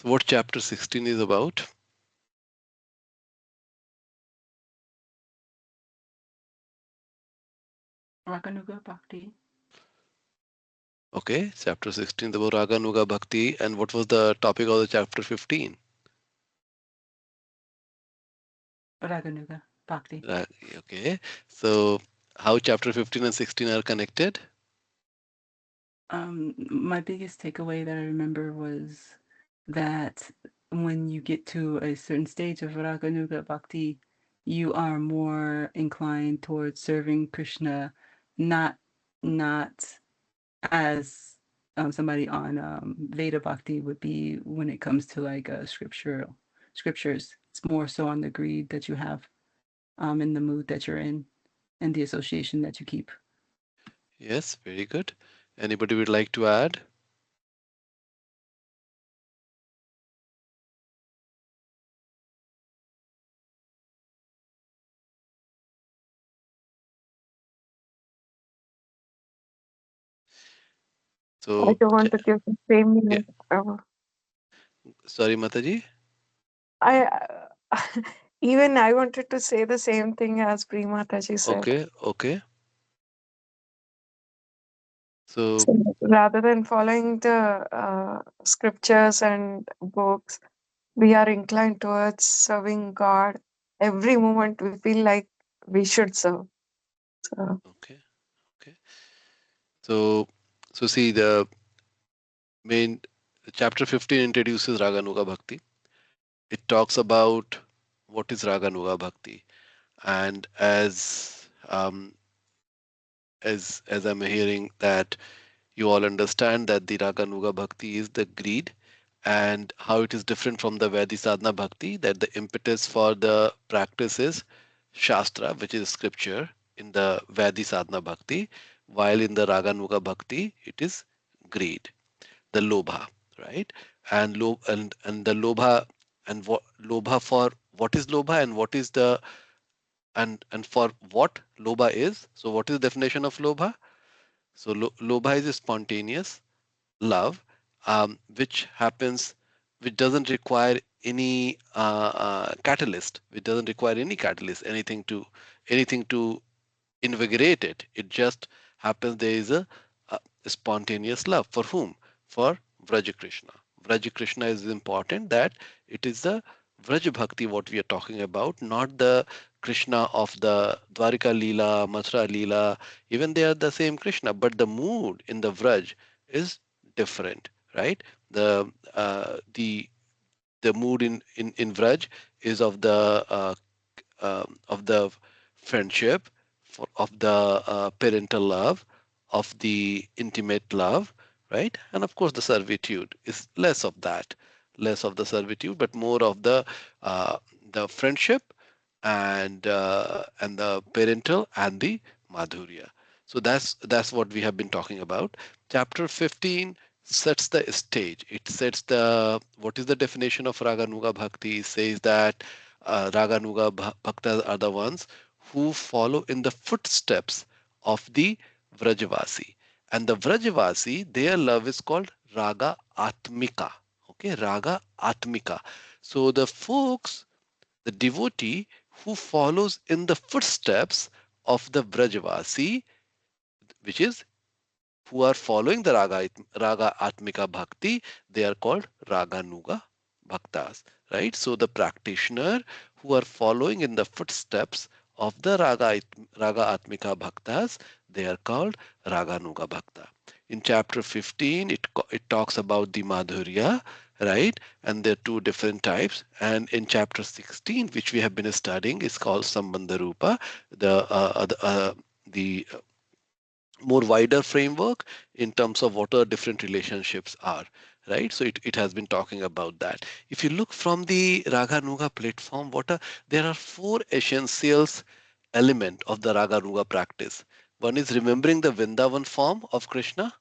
So what chapter 16 is about? Rāgānugā Bhakti. Okay, chapter 16 is about Rāgānugā Bhakti. And what was the topic of the chapter 15? Rāgānugā Bhakti. Okay, so how chapter 15 and 16 are connected? My biggest takeaway that I remember was that when you get to a certain stage of Rāgānugā Bhakti, you are more inclined towards serving Kṛṣṇa, not as somebody on Veda Bhakti would be when it comes to like scriptures. It's more so on the greed that you have in the mood that you're in and the association that you keep. Yes, very good. Anybody would like to add? I So, don't want to give the same yeah, meaning. sorry, Mataji. I even I wanted to say the same thing as Mataji said. Okay, okay. So, So rather than following the scriptures and books, we are inclined towards serving God. Every moment we feel like we should serve. So okay, okay. So, see, the main chapter 15 introduces Rāgānugā Bhakti. It talks about what is Rāgānugā Bhakti, and as I'm hearing that you all understand that the Rāgānugā Bhakti is the greed, and how it is different from the Vaidhi Sadhana Bhakti, that the impetus for the practice is Shastra, which is scripture in the Vaidhi Sadhana Bhakti, while in the Rāgānugā Bhakti it is greed, the lobha, right? And the lobha, and what lobha, for what is lobha, and what is the and for what lobha is. So what is the definition of lobha? So lobha is a spontaneous love, which happens, which doesn't require any catalyst, which doesn't require any catalyst, anything to invigorate it. It just happens. There is a spontaneous love. For whom? For Vraja Krishna. Vraja Krishna is important, that it is the Vraja Bhakti what we are talking about, not the Krishna of the Dwarika Leela, Mathura Leela. Even they are the same Krishna, but the mood in the Vraj is different, right? The mood in Vraj is of the friendship, of the parental love, of the intimate love, right? And of course, the servitude is less of that, less of the servitude, but more of the friendship and the parental and the madhurya. So that's what we have been talking about. Chapter 15 sets the stage. It sets the what is the definition of Rāgānugā Bhakti. It says that Bhaktas are the ones who follow in the footsteps of the Vrajavāsī. And the Vrajavāsī, their love is called Rāgātmikā. Okay, Rāgātmikā. So the folks, the devotee who follows in the footsteps of the Vrajavāsī, which is who are following the Rāgātmikā Bhakti, they are called Rāgānugā Bhaktas, right? So the practitioner who are following in the footsteps of the Rāgātmikā Bhaktas, they are called Rāgānugā Bhakta. In chapter 15, it talks about the Madhurya, right? And there are two different types. And in chapter 16, which we have been studying, is called Sambandha-Rūpa, the more wider framework in terms of what our different relationships are, right? So it has been talking about that. If you look from the Rāgānugā platform, there are four essentials element of the Rāgānugā practice. One is remembering the Vṛndāvana form of Krishna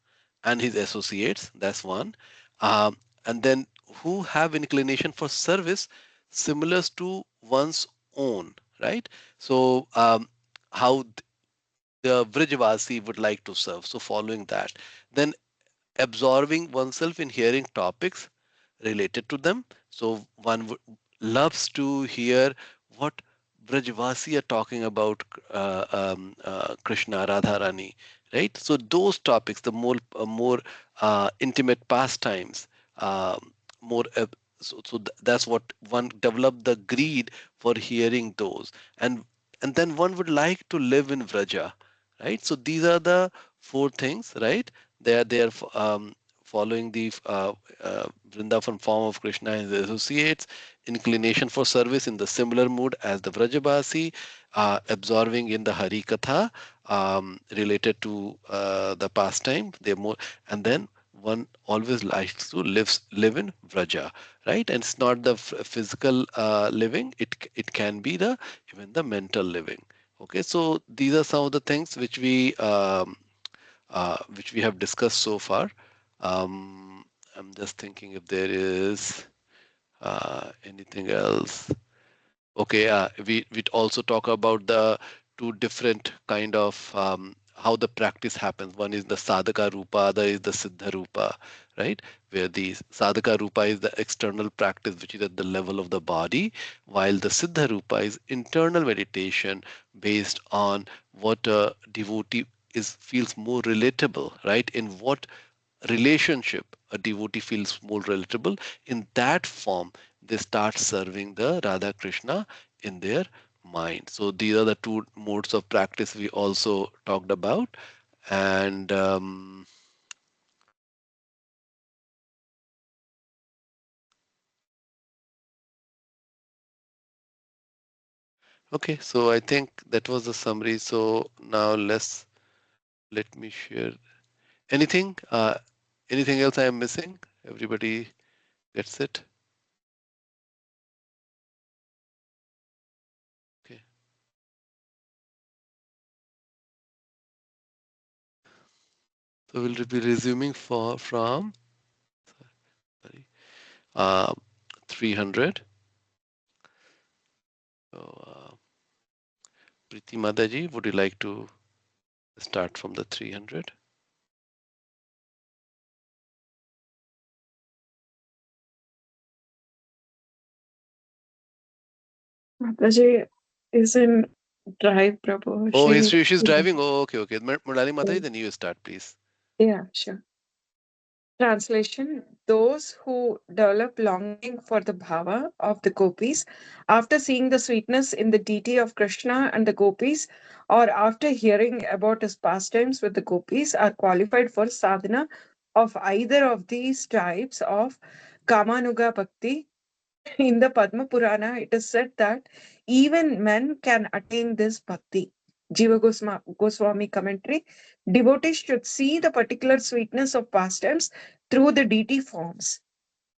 and his associates. That's one. And then who have inclination for service similar to one's own, right? So how the Vrajavāsī would like to serve. So following that, then absorbing oneself in hearing topics related to them. So one loves to hear what Vrajavāsī are talking about Kṛṣṇa, Radharani, right? So those topics, the more intimate pastimes, more that's what one developed the greed for hearing those, and then one would like to live in Vraja, right? So these are the four things, right? They are following the Vrindavan form of Krishna and his associates, inclination for service in the similar mood as the Vrajavāsī, absorbing in the Hari Katha related to the pastime. They're more, and then one always likes to live in Vraja, right? And it's not the physical living; it can be the even the mental living. Okay, so these are some of the things which we have discussed so far. I'm just thinking if there is anything else. Okay, we also talk about the two different kind of how the practice happens. One is the Sādhaka-Rūpa, other is the Siddha-Rūpa, right? Where the Sādhaka-Rūpa is the external practice, which is at the level of the body, while the Siddha-Rūpa is internal meditation based on what a devotee feels more relatable, right? In what relationship a devotee feels more relatable, in that form they start serving the Radha Krishna in their mind. So these are the two modes of practice we also talked about. And okay, so I think that was the summary. So now let me share anything. Anything else I am missing? Everybody gets it? Okay. So we'll be resuming from sorry, uh, 300. So, Priti Mataji, would you like to start from the 300? Mataji is in drive, Prabhu. Oh, she's driving. Oh, okay, okay. Murali Mataji, then you start, please. Yeah, sure. Translation: those who develop longing for the bhava of the gopis after seeing the sweetness in the deity of Krishna and the gopis, or after hearing about his pastimes with the gopis, are qualified for sadhana of either of these types of Kṛṣṇa Bhakti. In the Padma Purana, it is said that even men can attain this bhakti. Jiva Goswami commentary: devotees should see the particular sweetness of pastimes through the deity forms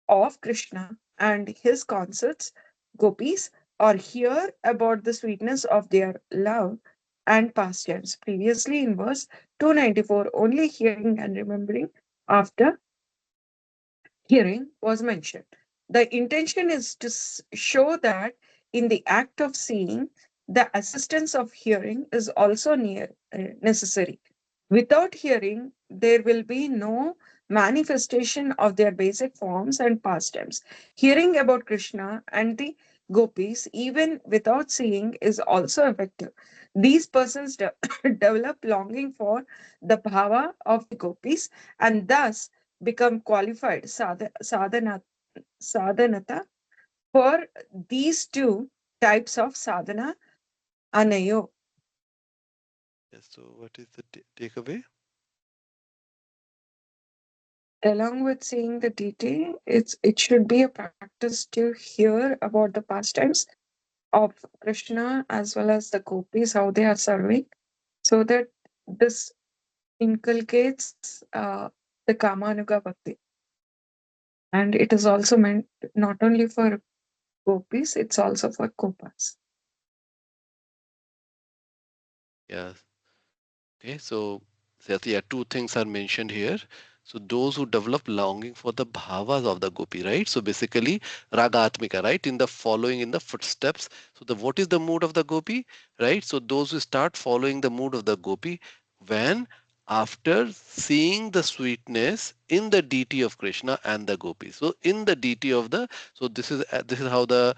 of Krishna and his consorts, gopis, or hear about the sweetness of their love and pastimes. Previously, in verse 294, only hearing and remembering after hearing was mentioned. The intention is to show that in the act of seeing, the assistance of hearing is also necessary. Without hearing, there will be no manifestation of their basic forms and pastimes. Hearing about Krishna and the gopis, even without seeing, is also effective. These persons develop longing for the bhava of the gopis and thus become qualified sadhanata for these two types of sadhana anayo. Yes, so what is the takeaway? Along with seeing the deity, it should be a practice to hear about the pastimes of Krishna as well as the gopis, how they are serving, so that this inculcates the Kṛṣṇa Bhakti. And it is also meant not only for gopis, it's also for gopas. Yes. Okay, so yeah, two things are mentioned here. So those who develop longing for the bhavas of the gopi, right? So basically, Rāgātmikā, right? In the following in the footsteps. So what is the mood of the gopi, right? So those who start following the mood of the gopi when after seeing the sweetness in the deity of Krishna and the gopis. So in the deity of the, so this is how the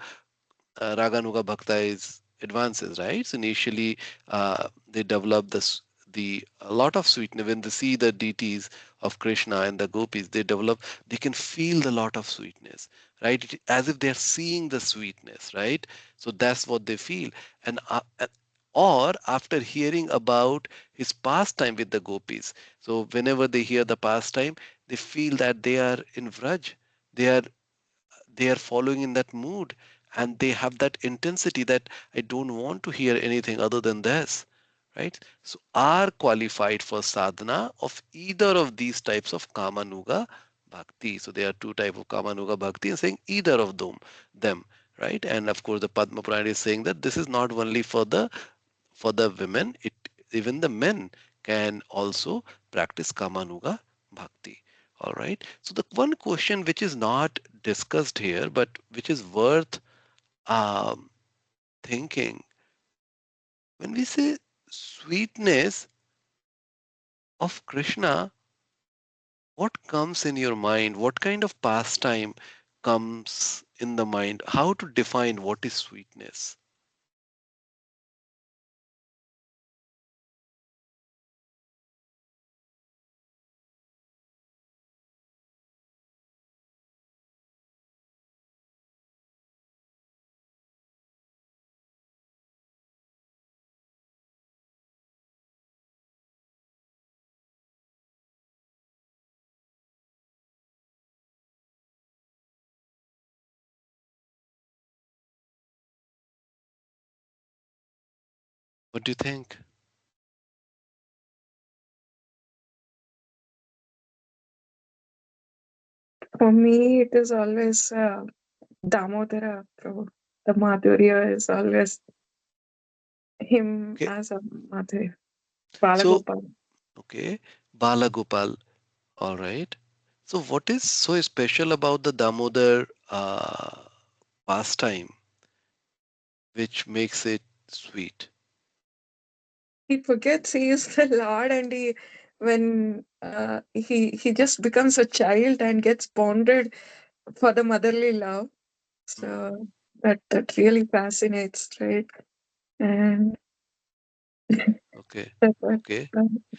Rāgānugā Bhakti is advances, right? So initially they develop this the a lot of sweetness when they see the deities of Krishna and the gopis. They can feel the lot of sweetness, right? As if they're seeing the sweetness, right? So that's what they feel, and or after hearing about his pastime with the gopis. So whenever they hear the pastime, they feel that they are in Vraj. They are they are following in that mood, and they have that intensity that I don't want to hear anything other than this, right? So are qualified for sadhana of either of these types of Kamanuga Bhakti. So there are two types of Kamanuga Bhakti and saying either of them, right? And of course the Padma Purana is saying that this is not only for the women, it even the men can also practice Kamanuga Bhakti. All right. So the one question which is not discussed here, but which is worth um, thinking, when we say sweetness of Krishna, what comes in your mind? What kind of pastime comes in the mind? How to define what is sweetness? What do you think? For me, it is always Damodara Prabhu. The Madhurya is always him Okay. as a Madhurya. So, Balagopal. okay, Bala Gopal. All right. So, what is so special about the Damodar pastime which makes it sweet? He forgets he is the Lord, and when he just becomes a child and gets bonded for the motherly love. Mm, So that really fascinates, right? And okay, that what okay,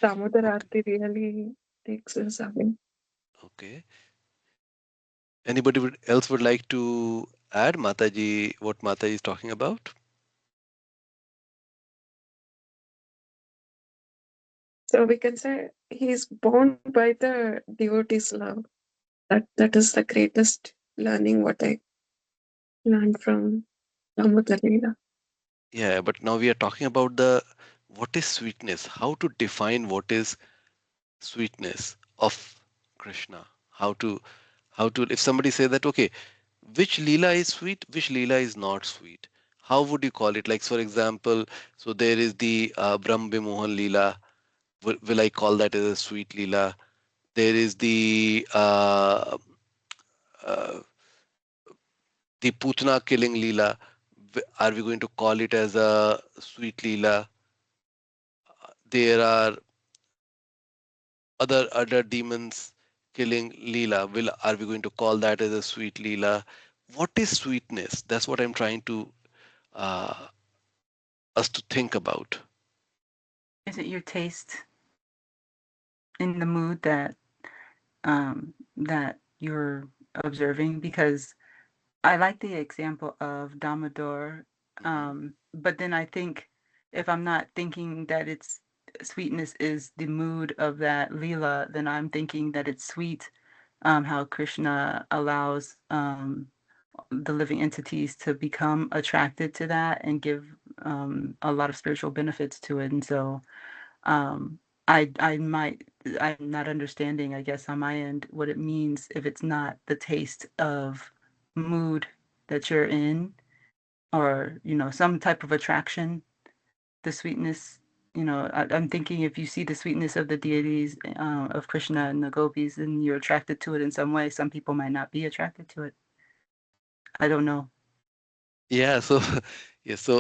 Damodar okay, Arti really takes us away. okay. Anybody else would like to add, Mataji, what Mataji is talking about? So we can say he's born by the devotee's love. That is the greatest learning what I learned from Damodar Leela. Yeah, but now we are talking about the what is sweetness, how to define what is sweetness of Krishna. How to if somebody say that okay, which Leela is sweet, which Leela is not sweet. How would you call it? Like for example, so there is the Brahm Mohan Leela. Will I call that as a sweet Leela? There is uh, the Putna killing Leela. Are we going to call it as a sweet Leela? There are other demons killing Leela. Are we going to call that as a sweet Leela? What is sweetness? That's what I'm trying to uh, us to think about. Is it your taste in the mood that you're observing? Because I like the example of Damodar, Hmm. but then I think if I'm not thinking that it's sweetness is the mood of that Leela, then I'm thinking that it's sweet, how Krishna allows the living entities to become attracted to that and give a lot of spiritual benefits to it. And so um, I'm not understanding, I guess, on my end, what it means if it's not the taste of mood that you're in, or some type of attraction, the sweetness. I'm thinking if you see the sweetness of the deities of Krishna and the gopis, and you're attracted to it in some way. Some people might not be attracted to it. I don't know. Yeah. So yeah. So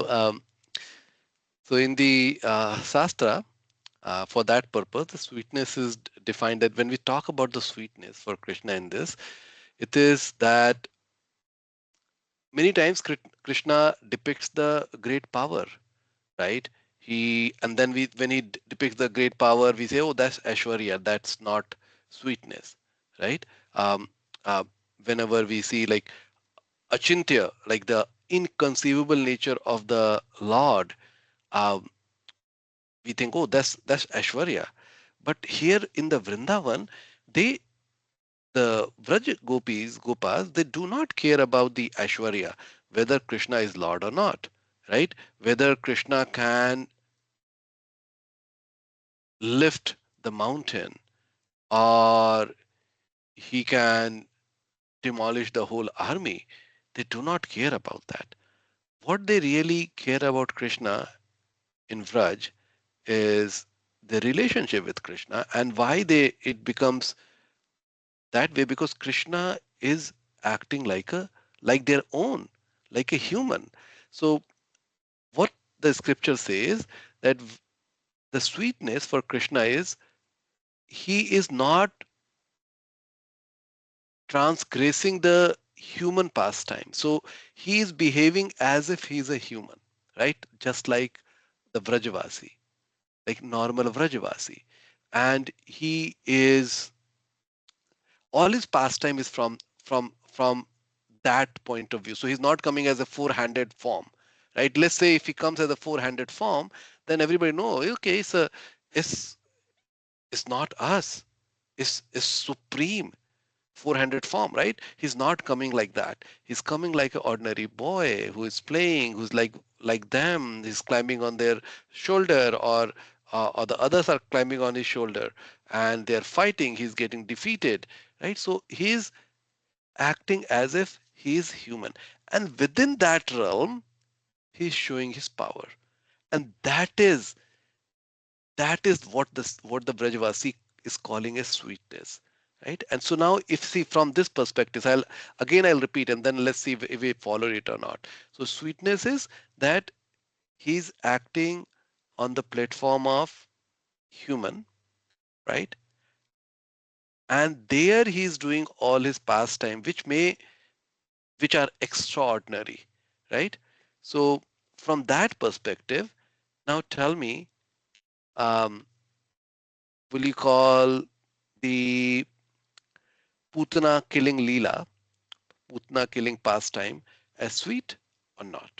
in the Shastra, For that purpose, the sweetness is defined that when we talk about the sweetness for Krishna in this, it is that many times Krishna depicts the great power, right? And then when he depicts the great power, we say, oh, that's Aishwarya, that's not sweetness, right? Um, uh, Whenever we see like Achintya, like the inconceivable nature of the Lord, um, we think, oh, that's Aishwarya. But here in the Vrindavan, they the Vraj Gopas, they do not care about the Aishwarya, whether Krishna is Lord or not, right? Whether Krishna can lift the mountain or he can demolish the whole army. They do not care about that. What they really care about Krishna in Vraj is the relationship with Krishna, and why it becomes that way, because Krishna is acting like their own, like a human. So what the scripture says, that the sweetness for Krishna is he is not transgressing the human pastime. So he is behaving as if he's a human, right? Just like the Vrajavāsī, like normal Vrajavāsī. And he is all his pastime is from that point of view. So he's not coming as a four-handed form, right? Let's say if he comes as a four-handed form, then everybody know, okay, it's it's not us, it's supreme four-handed form, right? He's not coming like that. He's coming like an ordinary boy who is playing, who's like them. He's climbing on their shoulder, or the others are climbing on his shoulder, and they're fighting. He's getting defeated, right? So he's acting as if he is human, and within that realm, he's showing his power, and that is what the Vrajavāsī is calling as sweetness, right? And so now, if see from this perspective, I'll repeat, and then let's see if we follow it or not. So sweetness is that he's acting on the platform of human, right? And there he's doing all his pastime, which are extraordinary, right? So from that perspective, now tell me, um, will you call the Putana killing Leela, Putana killing pastime, as sweet or not?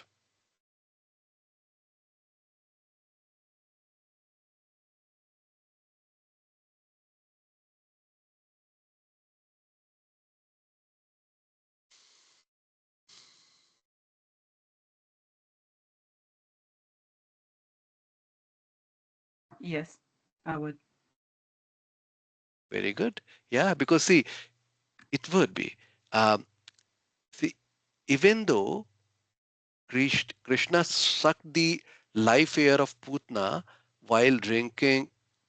Yes, I would. Very good. Yeah, because see, it would be. Um, See, even though Krishna sucked the life air of Putna while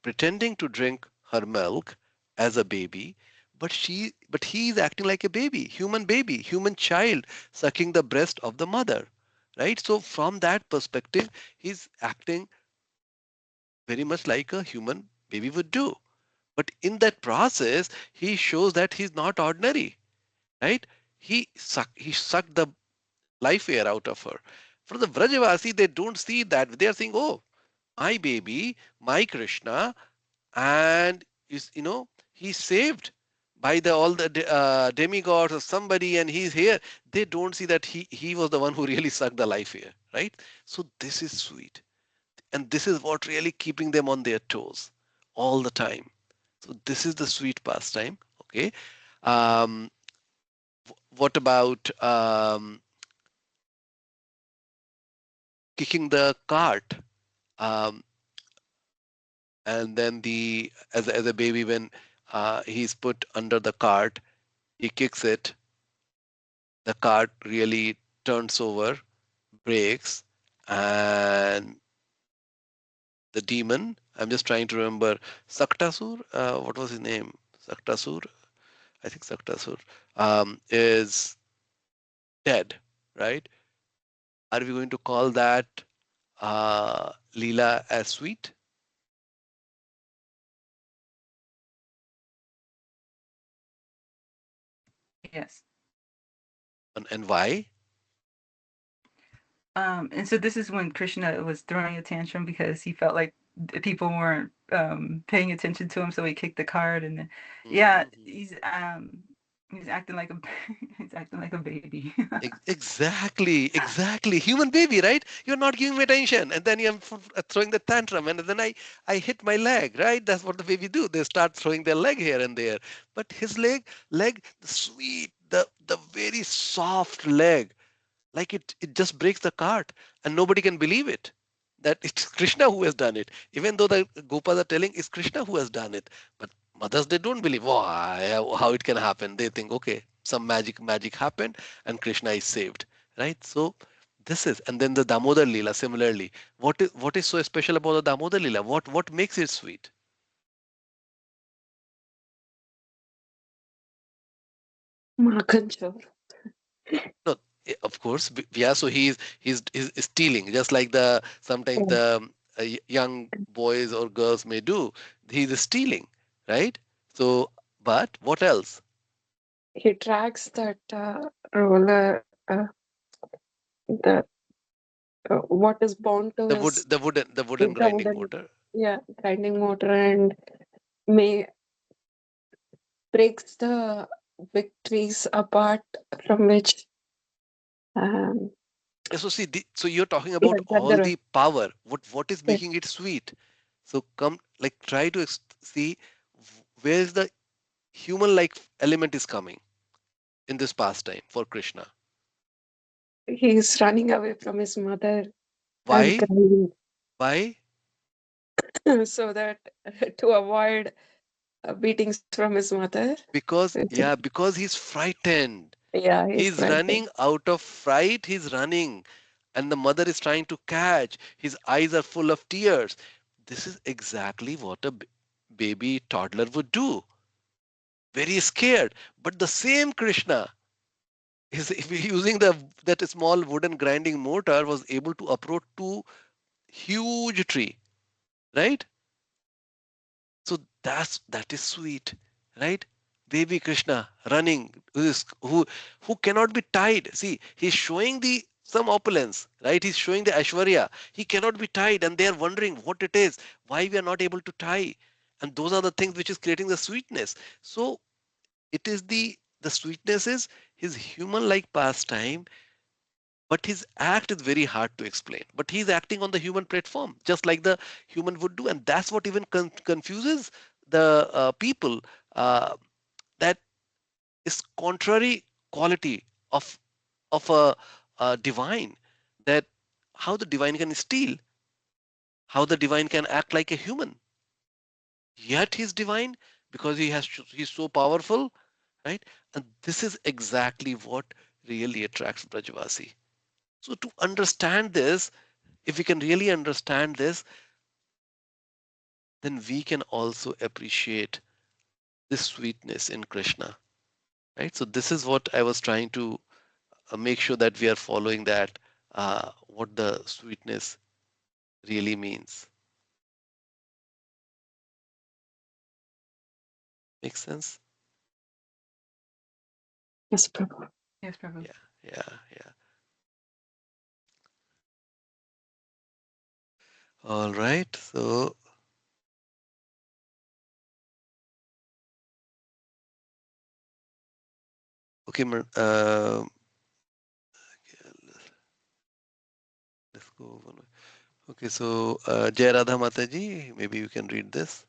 pretending to drink her milk as a baby, but he is acting like a baby, human child sucking the breast of the mother, right? So from that perspective, he's acting very much like a human baby would do. But in that process, he shows that he's not ordinary, right? He sucked the life air out of her. For the Vrajavasi, they don't see that. They are saying, oh, my baby, my Krishna, and he's saved by all the demigods or somebody, and he's here. They don't see that he was the one who really sucked the life air, right? So this is sweet, and this is what really keeping them on their toes all the time. So this is the sweet pastime. Okay. Um, what about kicking the cart? Um, and then as a baby, when he's put under the cart, he kicks it, the cart really turns over, breaks, and the demon, I'm just trying to remember, Saktasur, what was his name? Saktasur, I think Saktasur, is dead, right? Are we going to call that Leela as sweet? Yes. And why? And so this is when Kṛṣṇa was throwing a tantrum because he felt like people weren't paying attention to him, so he kicked the card, and then, yeah, he's acting like a he's acting like a baby. Exactly. Human baby, right? You're not giving me attention, and then you're throwing the tantrum, and then I hit my leg, right? That's what the baby do. They start throwing their leg here and there. But his leg, the sweet, the very soft leg, like it just breaks the cart, and nobody can believe it. That it's Krishna who has done it. Even though the Gopas are telling it's Krishna who has done it, but mothers, they don't believe. Why? How it can happen? They think, okay, some magic happened, and Krishna is saved, right? So this is, and then the Damodar Leela similarly. What is so special about the Damodar Leela? What makes it sweet? Makanchor. No, of course, yeah. So he's stealing, just like the sometimes the young boys or girls may do. He's stealing, right? So, but what else? He tracks that roller, the what is bound to his The wooden the grinding wooden, motor. yeah, grinding motor, and may breaks the big trees apart from which um, So see, so you're talking about yes, that's all the the power. What is yes. making it sweet? So come, like, try to see where is the human-like element is coming in this pastime for Krishna. He's running away from his mother and Why? crying Why? so that to avoid beatings from his mother. Because he's frightened. Yeah, he's He's frightened. running out of fright, he's running. And the mother is trying to catch. His eyes are full of tears. This is exactly what a baby toddler would do. Very scared. But the same Krishna is using that small wooden grinding motor, was able to approach two huge tree, right? So that is sweet, right? Baby Krishna running, who cannot be tied. See, he's showing the some opulence, right? He's showing the Aishwarya. He cannot be tied, and they are wondering what it is, why we are not able to tie. And those are the things which is creating the sweetness. So it is the sweetness is his human-like pastime, but his act is very hard to explain. But he's acting on the human platform, just like the human would do, and that's what even confuses the people. Uh, that is contrary quality of a divine. That how the divine can steal, how the divine can act like a human. Yet he's divine because he's so powerful, right? And this is exactly what really attracts Vrajavāsī. So to understand this, if we can really understand this, then we can also appreciate this sweetness in Krishna, right? So this is what I was trying to make sure that we are following that, what the sweetness really means. Makes sense? Yes, Prabhu. Yes, Prabhu. Yeah. All right. So, okay, let's go one. Okay, so Jai Radha Mataji, maybe you can read this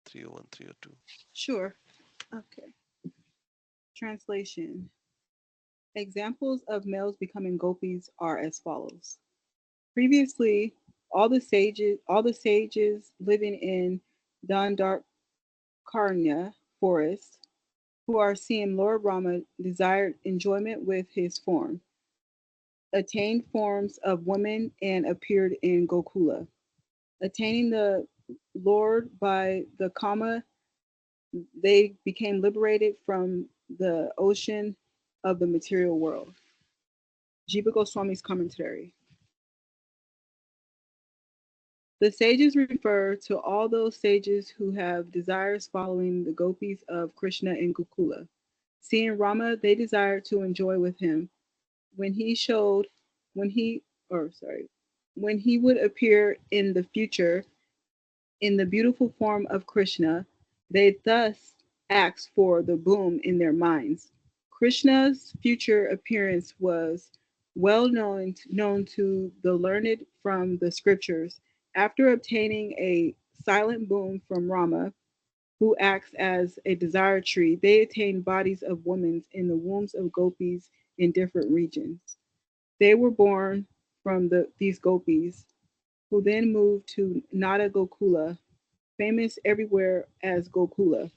301, 302. Sure. Okay. Translation. Examples of males becoming gopis are as follows. Previously, all the sages living in Dandakaranya forest, who are seeing Lord Rama desired enjoyment with his form, attained forms of women and appeared in Gokula. Attaining the Lord by the Kama, they became liberated from the ocean of the material world. Jiva Goswami's commentary. The sages refer to all those sages who have desires following the gopis of Krishna and Gokula. Seeing Rama, they desired to enjoy with him. When he showed, when he, or sorry, when he would appear in the future in the beautiful form of Kṛṣṇa, they thus asked for the boon in their minds. Krishna's future appearance was well known to the learned from the scriptures. After obtaining a silent boon from Rama, who acts as a desire tree, they attain bodies of women in the wombs of gopis in different regions. They were born from these gopis, who then moved to Nada Gokula, famous everywhere as Gokula.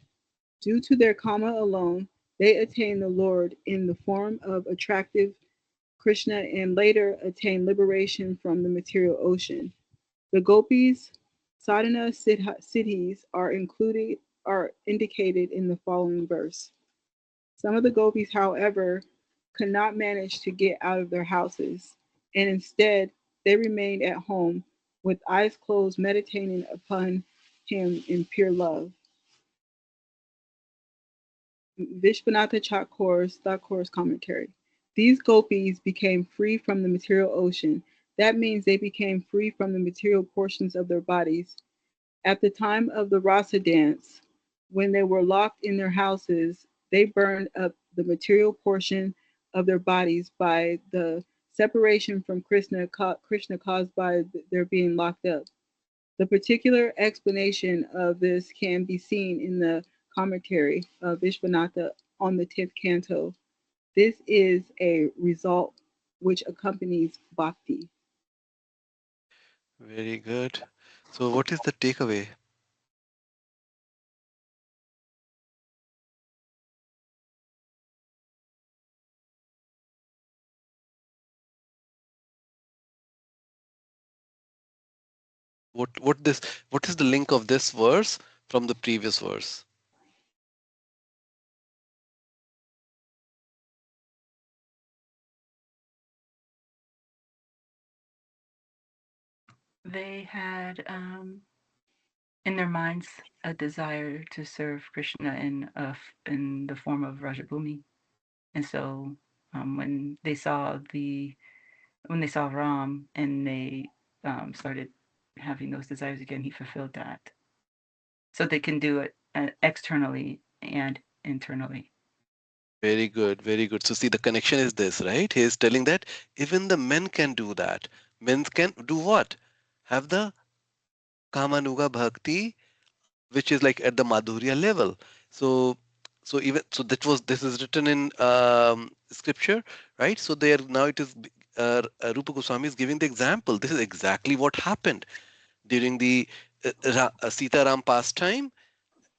Due to their karma alone, they attained the Lord in the form of attractive Kṛṣṇa and later attained liberation from the material ocean. The gopis, sadhana siddhis are indicated in the following verse. Some of the gopis, however, could not manage to get out of their houses, and instead they remained at home with eyes closed, meditating upon him in pure love. Vishwanatha Thakur's commentary. These gopis became free from the material ocean. That means they became free from the material portions of their bodies. At the time of the rasa dance, when they were locked in their houses, they burned up the material portion of their bodies by the separation from Kṛṣṇa caused by their being locked up. The particular explanation of this can be seen in the commentary of Vishwanatha on the 10th canto. This is a result which accompanies bhakti. Very good. So what is the takeaway? What is the link of this verse from the previous verse? They had in their minds a desire to serve Krishna in the form of Rajabhumi, and so when they saw Ram and they started having those desires again, he fulfilled that, so they can do it externally and internally. Very good, very good. So see, the connection is this, right? He is telling that even the men can do that. Men can do what? Have the Rāgānugā Bhakti, which is like at the Madhurya level. So this is written in scripture, right? So there now it is Rupa Goswami is giving the example. This is exactly what happened during the Sita-Ram pastime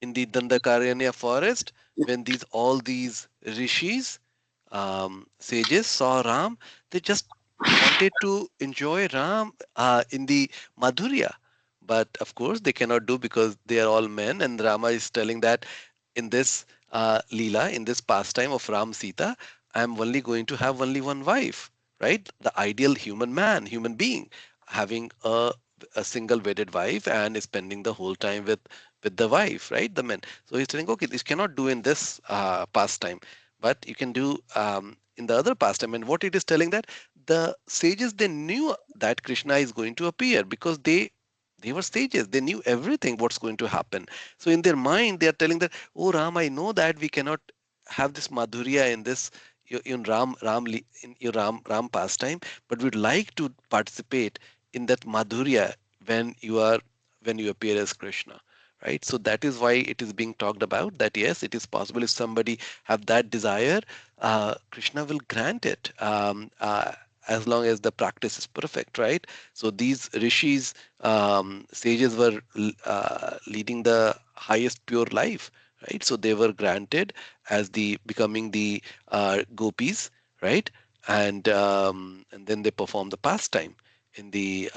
in the Dandakaranya forest when all these rishis, sages saw Ram. They just wanted to enjoy Ram in the Madhurya. But of course, they cannot do because they are all men, and Rama is telling that in this Leela, in this pastime of Ram Sita, I am only going to have only one wife, right? The ideal human man, human being, having a single wedded wife and spending the whole time with the wife, right? The men. So he's telling, okay, this cannot do in this pastime, but you can do in the other pastime. And what it is telling that the sages, they knew that Krishna is going to appear because they were sages. They knew everything what's going to happen. So in their mind, they are telling that, oh Ram, I know that we cannot have this madhurya in this in in your Ram pastime, but we'd like to participate in that madhurya when you appear as Krishna. Right, so that is why it is being talked about. That yes, it is possible if somebody have that desire, Krishna will grant it. As long as the practice is perfect, right? So these rishis, sages were leading the highest pure life, right? So they were granted as the becoming the gopis, right? And then they perform the pastime in the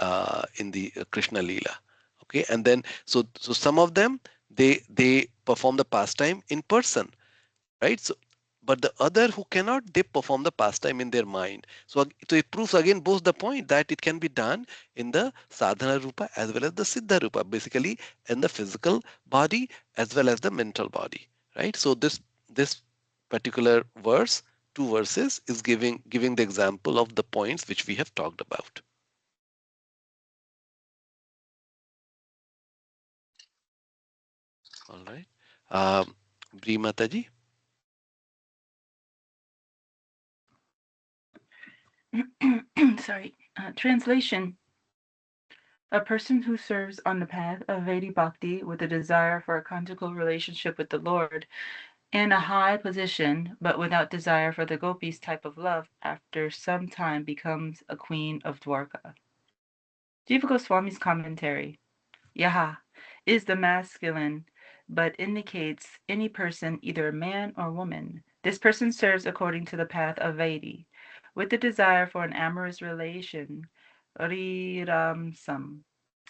Krishna Leela. Okay, and then so some of them they perform the pastime in person, right? So but the other who cannot, they perform the pastime in their mind. So it proves again both the point that it can be done in the Sadhana-Rūpa as well as the Siddha-Rūpa, basically in the physical body as well as the mental body, right? So this particular verse, 2 verses, is giving the example of the points which we have talked about. All right. Bri Mataji. Sorry. Translation. A person who serves on the path of Vedic Bhakti with a desire for a conjugal relationship with the Lord and a high position, but without desire for the gopis type of love, after some time becomes a queen of Dwarka. Jiva Goswami's commentary. Yaha is the masculine, but indicates any person, either a man or woman. This person serves according to the path of Vedi, with the desire for an amorous relation, Riramsam,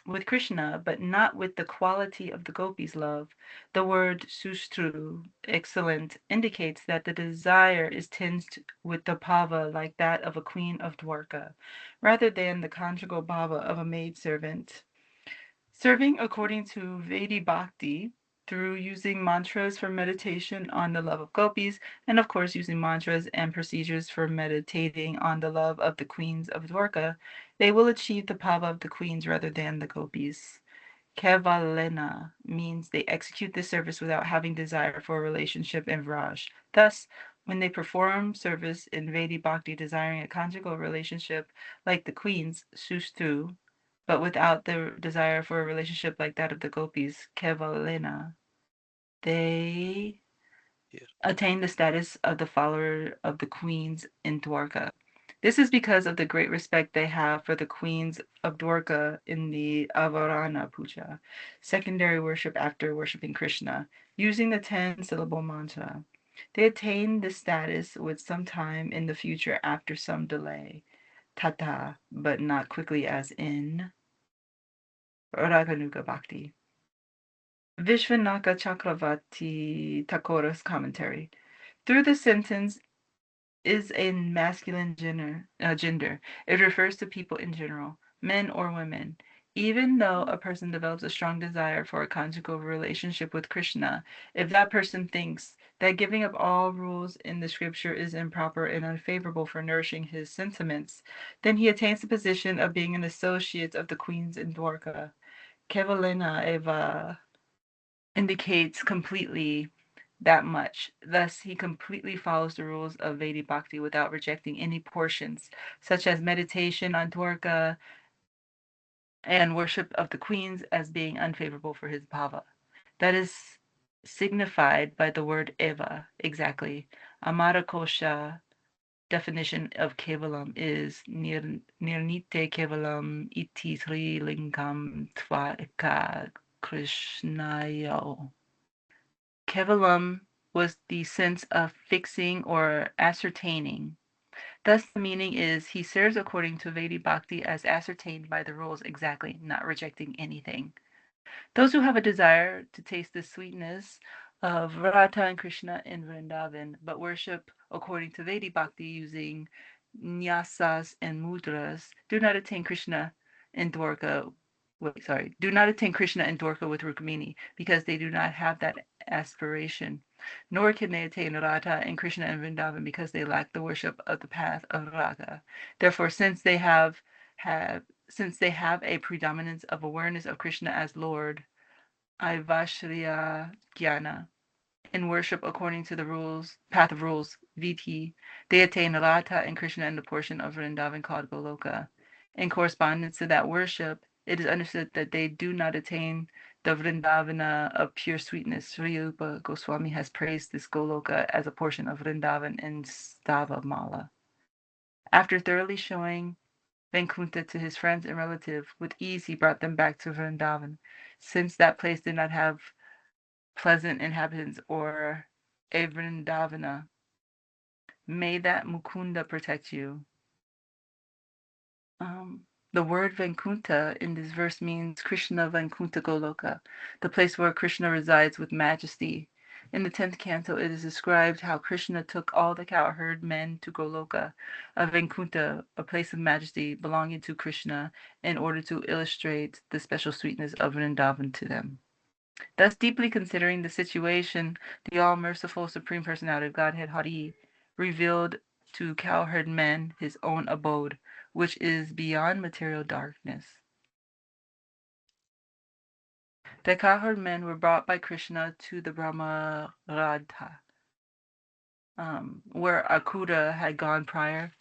with Krishna, but not with the quality of the gopis' love. The word sustru, excellent, indicates that the desire is tinged with the bhava like that of a queen of Dwarka, rather than the conjugal bhava of a maidservant. Serving according to Vedi Bhakti through using mantras for meditation on the love of gopis, and of course using mantras and procedures for meditating on the love of the queens of Dwarka, they will achieve the bhava of the queens rather than the gopis. Kevalena means they execute this service without having desire for a relationship in Vraj. Thus, when they perform service in Vedi Bhakti desiring a conjugal relationship like the queens, Sustu, but without the desire for a relationship like that of the gopis, Kevalena, they attain the status of the follower of the queens in Dwarka. This is because of the great respect they have for the queens of Dwarka in the Avarana Puja, secondary worship after worshiping Krishna, using the 10-syllable mantra. They attain this status with some time in the future after some delay, tata, but not quickly as in Rāgānugā Bhakti. Vishvanatha Chakravarti Thakur's commentary. Through this sentence is a masculine gender. It refers to people in general, men or women. Even though a person develops a strong desire for a conjugal relationship with Krishna, if that person thinks that giving up all rules in the scripture is improper and unfavorable for nourishing his sentiments, then he attains the position of being an associate of the queens in Dwarka. Kevalena Eva indicates completely that much. Thus, he completely follows the rules of Vedic Bhakti without rejecting any portions, such as meditation on Dwarka and worship of the queens as being unfavorable for his bhava. That is signified by the word eva, exactly. Amarakosha definition of Kevalam is Nirnite Kevalam iti Sri Lingam Tvaka Kṛṣṇayo. Kevalam was the sense of fixing or ascertaining. Thus, the meaning is he serves according to Vedic Bhakti as ascertained by the rules exactly, not rejecting anything. Those who have a desire to taste the sweetness of Radha and Krishna in Vṛndāvana, but worship according to Vedic Bhakti using nyasas and mudras, do not attain Krishna in Dwarka. Do not attain Krishna in Dwarka with Rukmini, because they do not have that aspiration. Nor can they attain Radha and Krishna in Vṛndāvana, because they lack the worship of the path of Raga. Therefore, since they have a predominance of awareness of Krishna as Lord, Aivashriya Jnana, in worship according to the path of rules, Viti, they attain Radha and Krishna in the portion of Vṛndāvana called Goloka. In correspondence to that worship, it is understood that they do not attain the Vṛndāvana of pure sweetness. Śrīla Goswami has praised this Goloka as a portion of Vṛndāvana in Stavamala. After thoroughly showing Vaikuntha to his friends and relatives, with ease he brought them back to Vṛndāvana, since that place did not have pleasant inhabitants or a Vṛndāvana. May that Mukunda protect you. The word Vaikuntha in this verse means Krishna Vaikuntha Goloka, the place where Krishna resides with majesty. In the 10th canto, it is described how Krishna took all the cowherd men to Goloka, a Vaikuntha, a place of majesty belonging to Krishna, in order to illustrate the special sweetness of Vṛndāvana to them. Thus, deeply considering the situation, the all-merciful Supreme Personality of Godhead Hari revealed to cowherd men his own abode, which is beyond material darkness. The cowherd men were brought by Kṛṣṇa to the Brahmarata, where Akuta had gone prior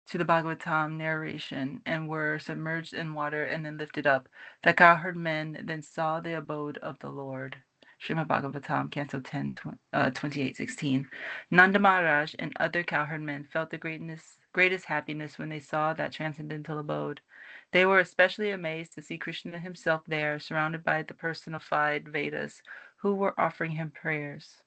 to the Bhagavatam narration, and were submerged in water and then lifted up. The cowherd men then saw the abode of the Lord. Srimad Bhagavatam, Canto 10, 28:16. Nanda Maharaj and other cowherd men felt the greatest happiness when they saw that transcendental abode. They were especially amazed to see Kṛṣṇa himself there, surrounded by the personified Vedas, who were offering him prayers.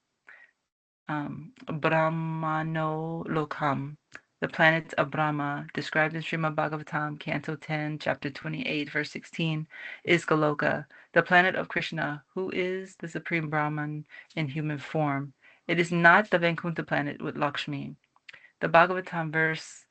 Brahmano Lokam, the planet of Brahma, described in Srimad Bhagavatam, Canto 10, Chapter 28, verse 16, is Goloka, the planet of Kṛṣṇa, who is the Supreme Brahman in human form. It is not the Vaikuntha planet with Lakshmi. The Bhagavatam verse,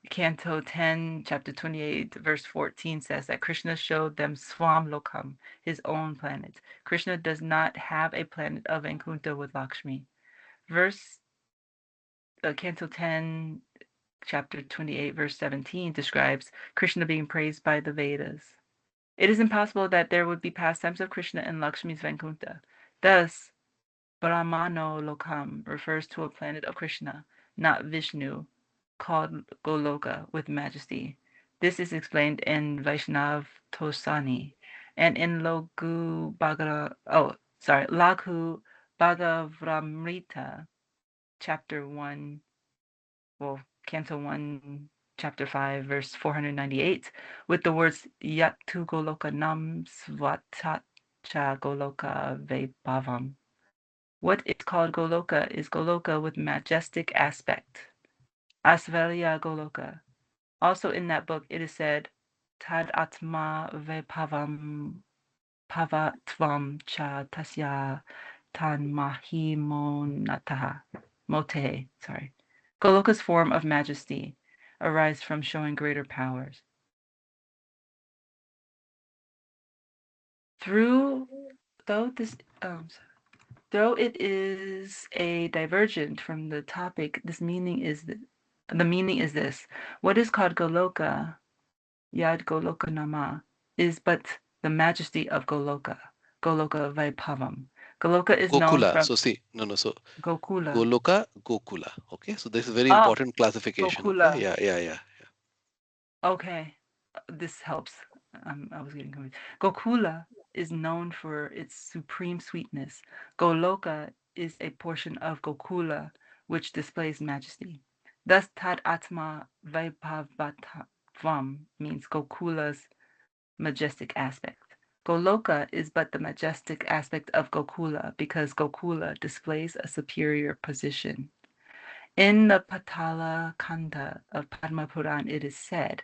Canto 10, Chapter 28, verse 14 says that Kṛṣṇa showed them Swam Lokam, his own planet. Kṛṣṇa does not have a planet of Vaikuntha with Lakshmi. Verse Canto 10, Chapter 28, verse 17 describes Kṛṣṇa being praised by the Vedas. It is impossible that there would be pastimes of Kṛṣṇa in Lakshmi's Vaikuntha. Thus, Brahmano Lokam refers to a planet of Kṛṣṇa, not Vishnu, called Goloka with majesty. This is explained in Vaishnav Tosani and in Laghu Bhagavramrita, Chapter 1, Canto 1, Chapter 5, verse 498, with the words Yattu Goloka Nam Svatacha Goloka Vaibhavam. What is called Goloka is Goloka with majestic aspect. Asvalya Goloka. Also in that book, it is said, Tad Atma Vaibhavam Pavatvam Cha Tasya Tan Mahimonataha. Mote, sorry. Goloka's form of majesty arise from showing greater powers. Though it is a divergent from the topic, the meaning is this: what is called Goloka, Yad Goloka Nama, is but the majesty of Goloka, Goloka Vaibhavam. Goloka is known Gokula. from So see, so Gokula. Goloka, Gokula. Okay, so this is very important classification. Gokula. Okay, yeah. Okay, this helps. I was getting confused. Gokula is known for its supreme sweetness. Goloka is a portion of Gokula which displays majesty. Thus, Tad Atma Vaibhavatvam means Gokula's majestic aspect. Goloka is but the majestic aspect of Gokula because Gokula displays a superior position. In the Patala Kanda of Padma Puran, it is said,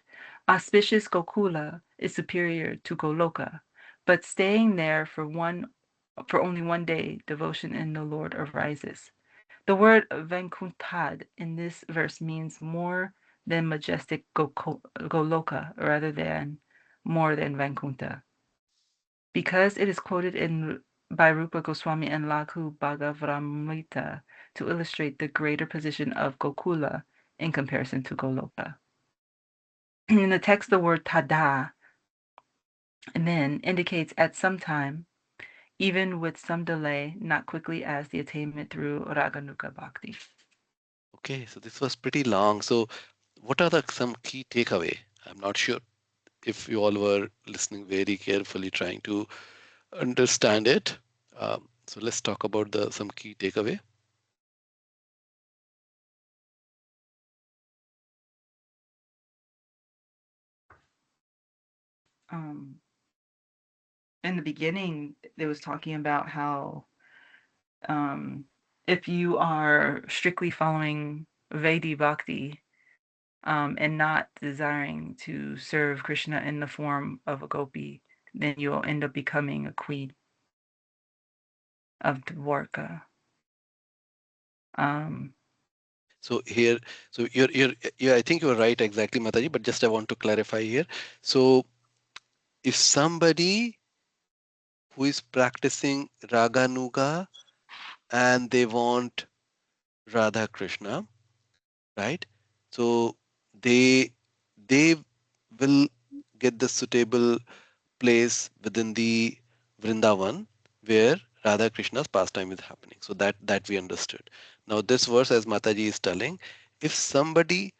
auspicious Gokula is superior to Goloka, but staying there for only 1 day, devotion in the Lord arises. The word Vaikuntad in this verse means more than majestic Goloka, rather than more than Vaikuntha. Because it is quoted by Rupa Goswami and Laghu Bhagavramrita to illustrate the greater position of Gokula in comparison to Goloka. In the text, the word tada then indicates at some time, even with some delay, not quickly as the attainment through Rāgānugā Bhakti. Okay, so this was pretty long. So what are some key takeaway? I'm not sure if you all were listening very carefully, trying to understand it. So let's talk about some key takeaway. In the beginning, it was talking about how if you are strictly following Vaidhi Bhakti and not desiring to serve Kṛṣṇa in the form of a gopi, then you'll end up becoming a queen of Dwarka. So here, so you're I think you're right exactly, Mataji, but just I want to clarify here. So if somebody who is practicing Rāgānugā and they want Radha Krishna, right? So they will get the suitable place within the Vṛndāvana where Radha Krishna's pastime is happening. So that we understood. Now this verse, as Mataji is telling, if somebody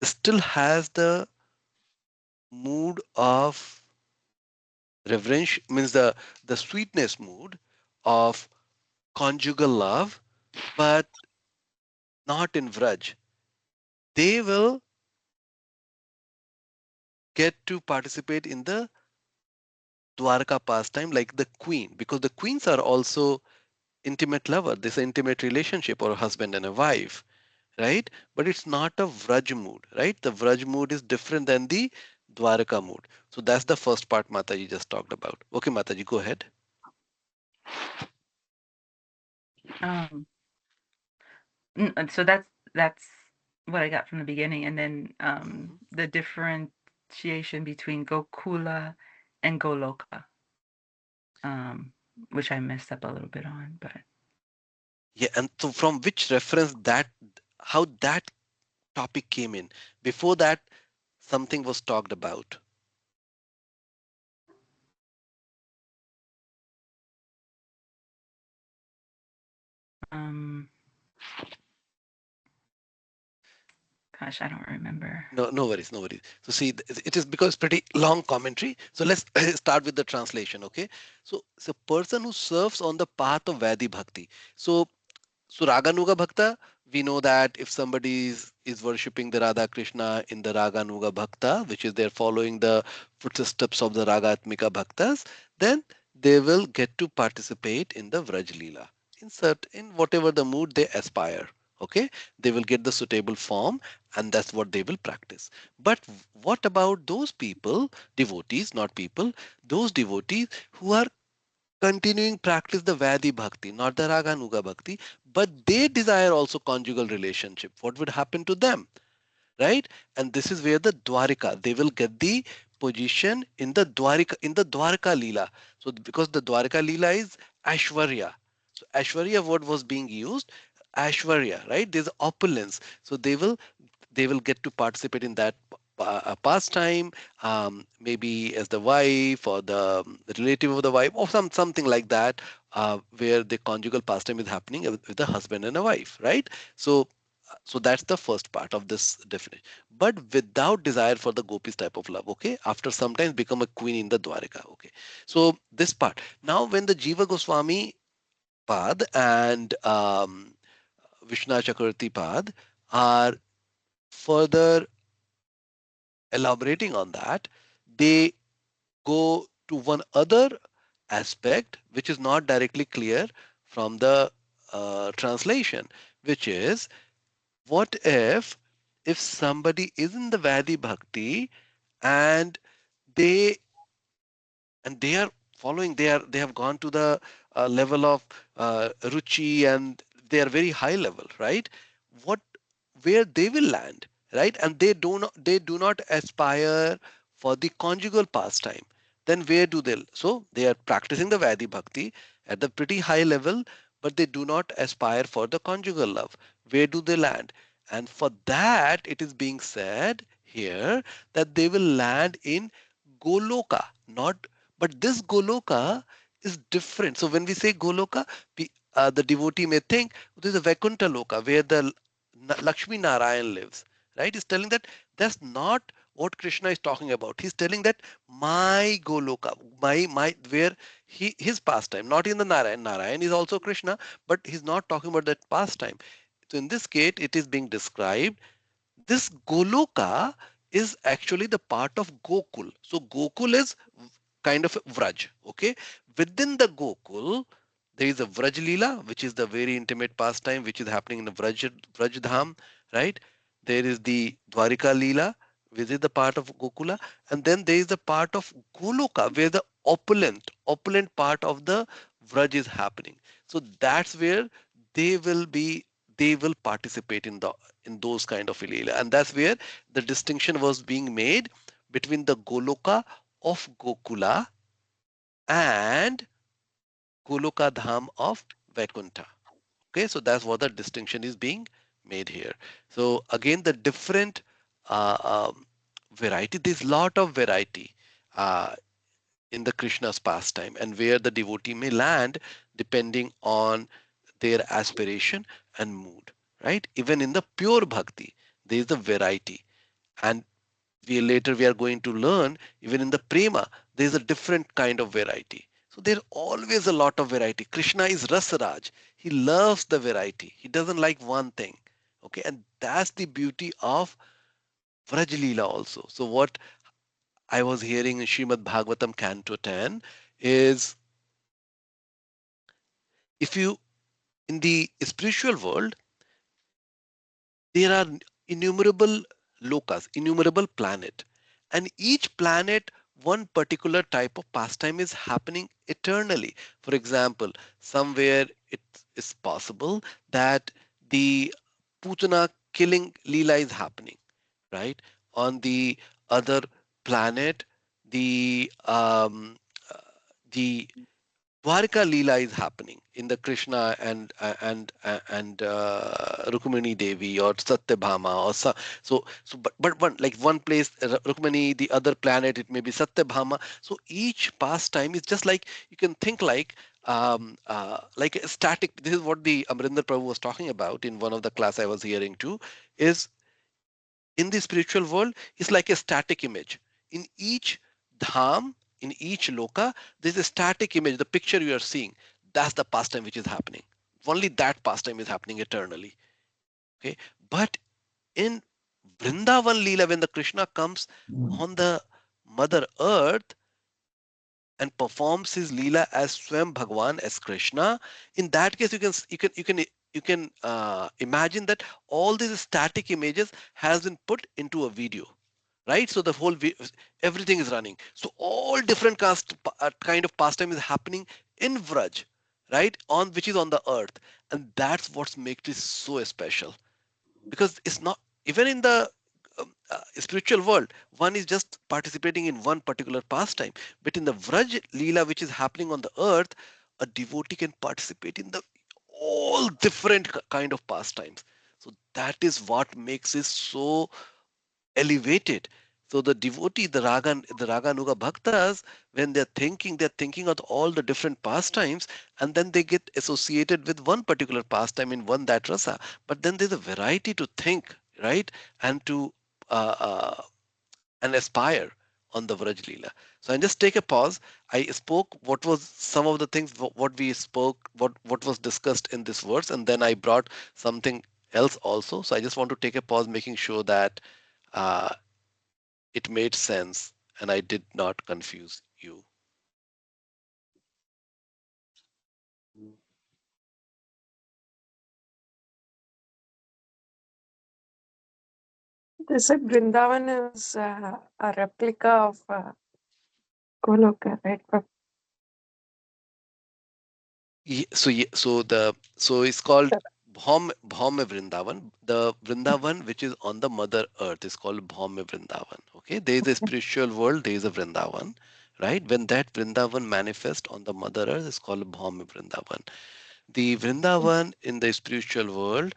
still has the mood of reverence, means the sweetness mood of conjugal love, but not in Vraj, they will get to participate in the Dwarka pastime like the queen, because the queens are also intimate lover. This intimate relationship or a husband and a wife, right? But it's not a Vraj mood, right? The Vraj mood is different than the Dwarka mood. So that's the first part Mataji just talked about. Okay, Mataji, go ahead. So that's what I got from the beginning, and then the differentiation between Gokula and Goloka, which I messed up a little bit on, but Yeah, and so from which reference that, how that topic came in? Before that, something was talked about. gosh, I don't remember. No worries, no worries. So see, it is because pretty long commentary. So let's start with the translation, okay? So it's a person who serves on the path of Vaidhi Bhakti. So Rāgānugā Bhakta, we know that if somebody is worshipping the Radha Krishna in the Rāgānugā Bhakta, which is they're following the footsteps of the Rāgātmikā Bhaktas, then they will get to participate in the Vraj Leela, in whatever the mood they aspire. Okay, they will get the suitable form, and that's what they will practice. But what about those people, devotees, not people, those devotees who are continuing practice the Vaidhi Bhakti, not the Rāgānugā Bhakti, but they desire also conjugal relationship? What would happen to them, right? And this is where the Dwarika, they will get the position in the Dwarika Leela. So because the Dwarika Leela is Aishwarya. So Aishwarya word was being used, Aishwarya, right? There's opulence. So they will get to participate in that pastime, maybe as the wife or the relative of the wife or something like that, where the conjugal pastime is happening with a husband and a wife, right? So that's the first part of this definition. But without desire for the gopis type of love, okay? After sometimes become a queen in the Dwarika, okay? So this part. Now when the Jiva Goswami Pad and Vishnu Chakravarti Pad are further elaborating on that, they go to one other aspect which is not directly clear from the translation, which is, what if somebody is in the Vaidhi Bhakti and they they are following, they have gone to the level of ruchi, and they are very high level, right? What, where they will land, right? And they do not aspire for the conjugal pastime, then where do they? So they are practicing the Vaidhi Bhakti at the pretty high level, but they do not aspire for the conjugal love. Where do they land? And for that it is being said here that they will land in Goloka, not, but this Goloka is different. So when we say Goloka, the devotee may think there is a Vaikuntha Loka where the Lakshmi Narayan lives, right? He's telling that that's not what Krishna is talking about. He's telling that my Goloka, my where his pastime, not in the Narayan. Narayan is also Krishna, but he's not talking about that pastime. So in this case, it is being described, this Goloka is actually the part of Gokul. So Gokul is kind of Vraj. Okay. Within the Gokul, there is a Vraj Leela, which is the very intimate pastime, which is happening in the Vraj Dham, right? There is the Dwarika Leela, which is the part of Gokula. And then there is the part of Goloka, where the opulent part of the Vraj is happening. So that's where they will be, they will participate in those kind of Leela. And that's where the distinction was being made between the Goloka of Gokula and Goloka Dham of Vaikuntha. Okay, so that's what the distinction is being made here. So again, the different variety, there's lot of variety in the Krishna's pastime, and where the devotee may land depending on their aspiration and mood, right? Even in the pure bhakti, there is a variety. And we are going to learn even in the prema, there is a different kind of variety. So there's always a lot of variety. Krishna is Rasaraj. He loves the variety. He doesn't like one thing. Okay, and that's the beauty of Vraj Leela also. So what I was hearing in Srimad Bhagavatam Canto 10 is, if you, in the spiritual world, there are innumerable lokas, innumerable planet, and each planet, one particular type of pastime is happening eternally. For example, somewhere it is possible that the Putana killing Leela is happening, right? On the other planet, the uh, the Dwarka Leela is happening in the Krishna and Rukmini Devi or Satyabhama or but one place Rukmini, the other planet it may be Satyabhama. So each pastime is just like, you can think like a static. This is what the Amrinder Prabhu was talking about in one of the class I was hearing too. Is in the spiritual world is like a static image. In each dham, in each loka, there's a static image. The picture you are seeing, that's the pastime which is happening. Only that pastime is happening eternally. Okay, but in Vrindavan Leela, when the Krishna comes on the Mother Earth and performs his Leela as Swam Bhagwan, as Krishna, in that case you can imagine that all these static images has been put into a video, right? So the whole everything is running. So all different kind of pastime is happening in Vraj, right? On which is on the earth, and that's what makes it so special, because it's not even in the spiritual world, one is just participating in one particular pastime, but in the Vraj Leela, which is happening on the earth, a devotee can participate in the all different kind of pastimes. So that is what makes it so elevated. So the devotee, the Rāgānugā Bhaktas, when they're thinking of all the different pastimes, and then they get associated with one particular pastime in one that rasa. But then there's a variety to think, right, and to uh, uh, and aspire on the Vraj Leela. So I just take a pause. I spoke what was some of the things what we spoke, what was discussed in this verse, and then I brought something else also. So I just want to take a pause, making sure that uh, it made sense and I did not confuse you. They said Vrindavan is a replica of Goloka, right? So it's called Bhaume Vrindavan. The Vrindavan which is on the Mother Earth is called Bhaume Vrindavan. Okay, there is a spiritual world, there is a Vrindavan, right? When that Vrindavan manifests on the Mother Earth, is called Bhaume Vrindavan. The Vrindavan in the spiritual world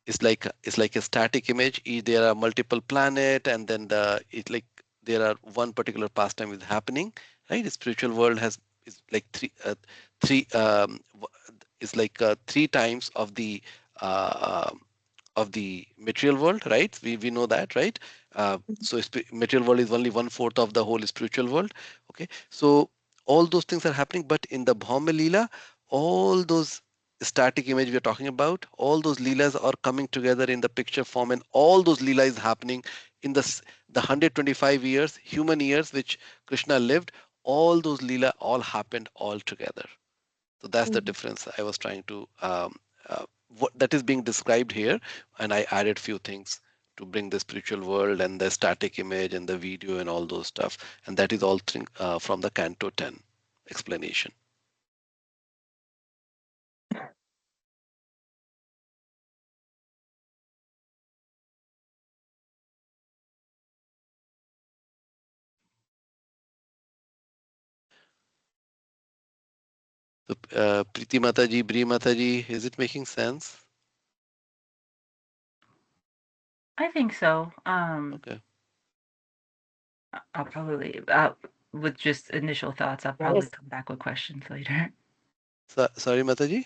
is like a static image. There are multiple planet, and then it's like there are one particular pastime is happening, right? The spiritual world has is like three is like three times uh, of the material world, right? We know that, right? So material world is only 1/4 of the whole spiritual world. Okay, so all those things are happening, but in the Bhaume Leela, all those static image we are talking about, all those leelas are coming together in the picture form, and all those leela is happening in the 125 years, human years, which Krishna lived. All those leela all happened all together. So that's the Mhm. difference I was trying to what that is being described here, and I added few things to bring the spiritual world and the static image and the video and all those stuff, and that is all from the Canto 10 explanation. So, Preeti Mataji, Bri Mataji, is it making sense? I think so. Okay. I'll probably, with just initial thoughts, I'll probably Yes. come back with questions later. Sorry, Mataji?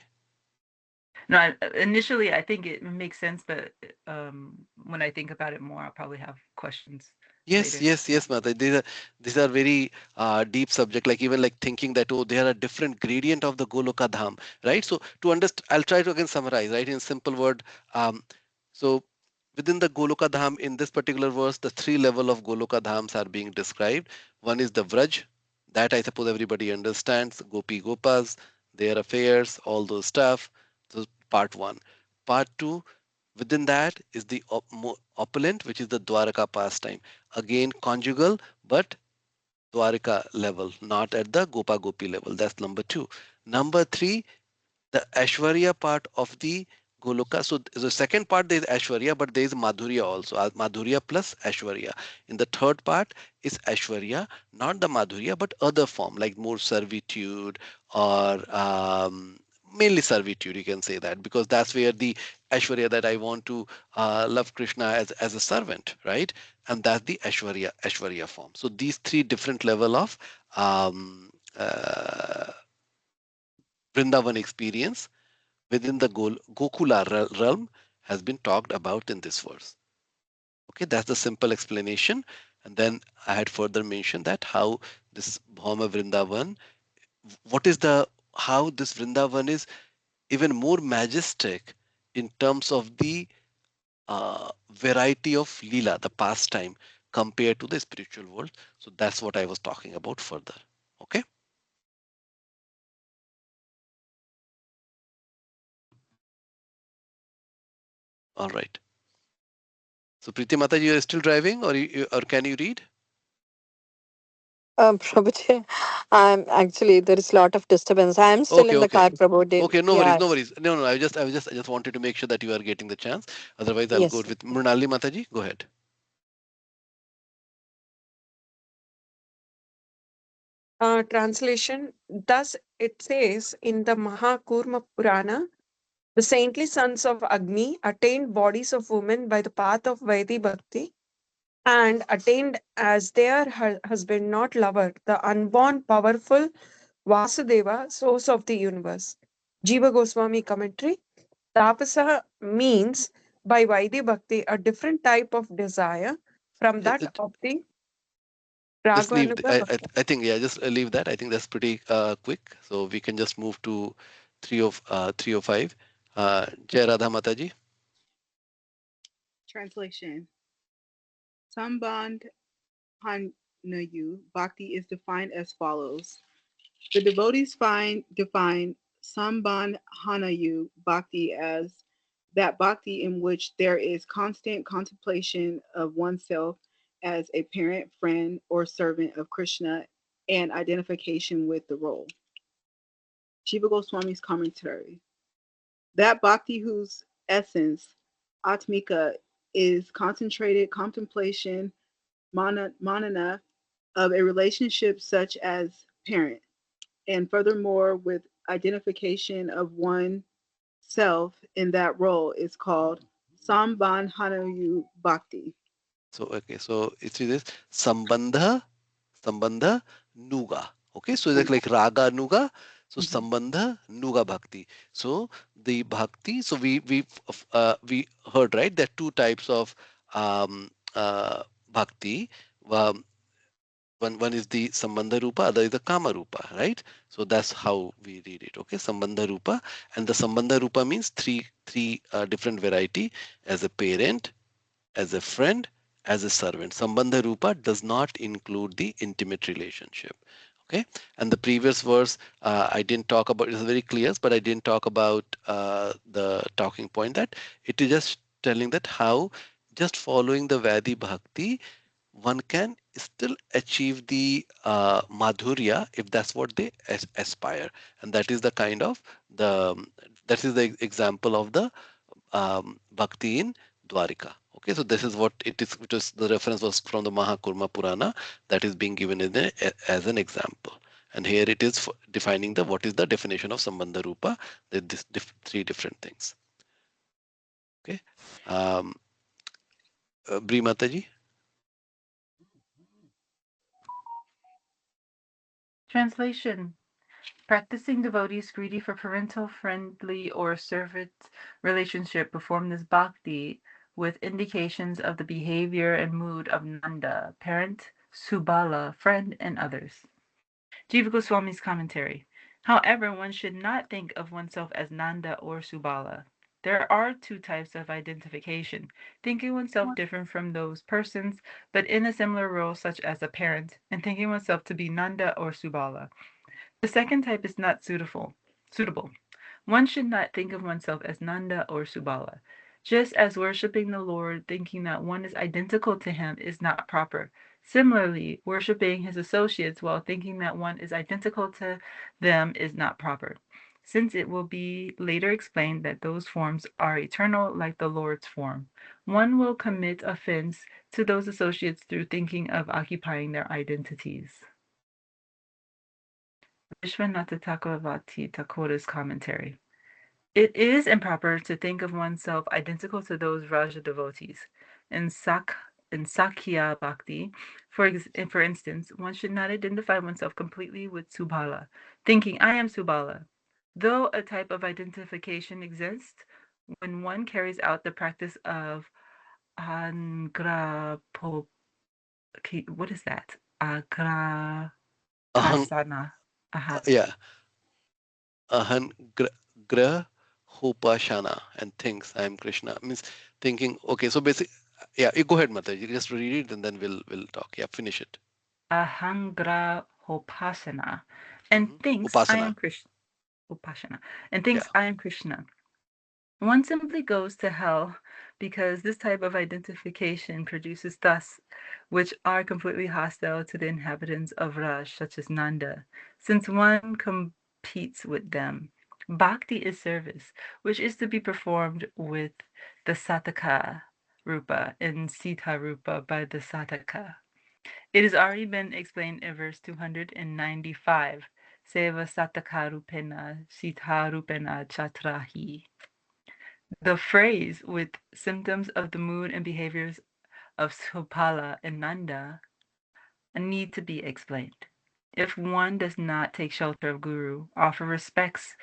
No, initially I think it makes sense, but when I think about it more, I'll probably have questions Yes, later. yes, Mataji. These are very deep subject. Like even like thinking that there are different gradient of the Goloka Dham, right? So to understand, I'll try to again summarize, right, in simple word. So within the Goloka Dham, in this particular verse, the three level of Goloka Dhams are being described. One is the Vraj, that I suppose everybody understands. Gopi Gopas, their affairs, all those stuff. So part one. Part two. Within that is the opulent, which is the Dwaraka pastime. Again, conjugal, but Dwaraka level, not at the Gopa Gopi level. That's number two. Number three, the Aishwarya part of the Goloka. So the second part there is Aishwarya, but there is Madhurya also. Madhurya plus Aishwarya. In the third part is Aishwarya, not the Madhurya, but other form like more servitude or mainly servitude. You can say that because that's where the Aishwarya that I want to love Krishna as a servant, right? And that's the Aishwarya form. So these three different level of Vrindavan experience within the Gokula realm has been talked about in this verse. Okay, that's the simple explanation. And then I had further mentioned that how this Bhauma Vrindavan, how this Vrindavan is even more majestic in terms of the variety of Leela, the pastime, compared to the spiritual world. So that's what I was talking about further. Okay. All right. So Preeti Mata, you are still driving or can you read? Prabhuji, I'm actually, there is a lot of disturbance. I'm still Okay, in the okay. car, Prabhuji. Okay, no worries, Yeah, no worries. No, no, I just wanted to make sure that you are getting the chance. Otherwise, I'll go yes. with Mrunali Mataji. Go ahead. Translation. Thus, it says in the Mahakurma Purana, the saintly sons of Agni attained bodies of women by the path of Vaidhi Bhakti and attained as their husband, not lover, the unborn, powerful Vasudeva, source of the universe. Jiva Goswami commentary. Tapasa means by Vaidhi Bhakti a different type of desire from It, that it, of the just leave. Rāgānugā Bhakti. I think yeah, just leave that. I think that's pretty quick. So we can just move to 305. Jai Radha Mataji. Translation. Sambandhanayu Bhakti is defined as follows. The devotees define Sambandhanayu Bhakti as that bhakti in which there is constant contemplation of oneself as a parent, friend, or servant of Kṛṣṇa and identification with the role. Jiva Goswami's commentary. That bhakti whose essence, Atmika, is concentrated contemplation, manana, of a relationship such as parent, and furthermore with identification of one self in that role is called Sambandhanayu Bhakti. So okay, so it is Sambandha Nuga. Okay, so it's like Rāgānugā. So Sambandha Nuga Bhakti. So the Bhakti. So we heard, right, there are two types of Bhakti. Um, one is the Sambandha Rūpa, other is the Kama Rūpa, right? So that's how we read it. Okay, Sambandha Rūpa, and the Sambandha Rūpa means three different variety: as a parent, as a friend, as a servant. Sambandha Rupa does not include the intimate relationship. Okay, and the previous verse I didn't talk about. It's very clear, but I didn't talk about the talking point that it is just telling that how just following the Vadi Bhakti one can still achieve the madhurya if that's what they aspire, and that is the kind of the that is the example of the bhakti in Dwarika. Okay, so this is what it is. The reference was from the Mahakurma Purana that is being given as an example. And here it is defining what is the definition of Sambandha Rupa. These three different things. Okay. Bri Mataji. Translation. Practicing devotees greedy for parental, friendly, or servant relationship perform this bhakti with indications of the behavior and mood of Nanda, parent, Subala, friend, and others. Jiva Goswami's commentary. However, one should not think of oneself as Nanda or Subala. There are two types of identification, thinking oneself different from those persons, but in a similar role such as a parent, and thinking oneself to be Nanda or Subala. The second type is not suitable. One should not think of oneself as Nanda or Subala. Just as worshipping the Lord thinking that one is identical to him is not proper. Similarly, worshipping his associates while thinking that one is identical to them is not proper, since it will be later explained that those forms are eternal like the Lord's form. One will commit offense to those associates through thinking of occupying their identities. Vishwanatha Chakravarti Thakur's commentary. It is improper to think of oneself identical to those Vraja devotees. In Sakhya Bhakti, for instance, one should not identify oneself completely with Subala, thinking, I am Subala. Though a type of identification exists, when one carries out the practice of what is that? Agrapasana. Yeah. Ahan Grah Hopashana and thinks I am Kṛṣṇa. Means thinking, okay, so basically, yeah, you go ahead, Mataji. Just read it and then we'll talk. Yeah, finish it. Ahangra Hopasana and thinks I am Kṛṣṇa. Upasana and thinks I am Kṛṣṇa. One simply goes to hell because this type of identification produces thus, which are completely hostile to the inhabitants of Raj, such as Nanda, since one competes with them. Bhakti is service, which is to be performed with the Sādhaka-Rūpa and Siddha-Rūpa by the Sādhaka. It has already been explained in verse 295. Seva Sādhaka-Rūpena Siddha-Rūpena Chatrahi. The phrase with symptoms of the mood and behaviors of Subala and Nanda need to be explained. If one does not take shelter of Guru, offer respects,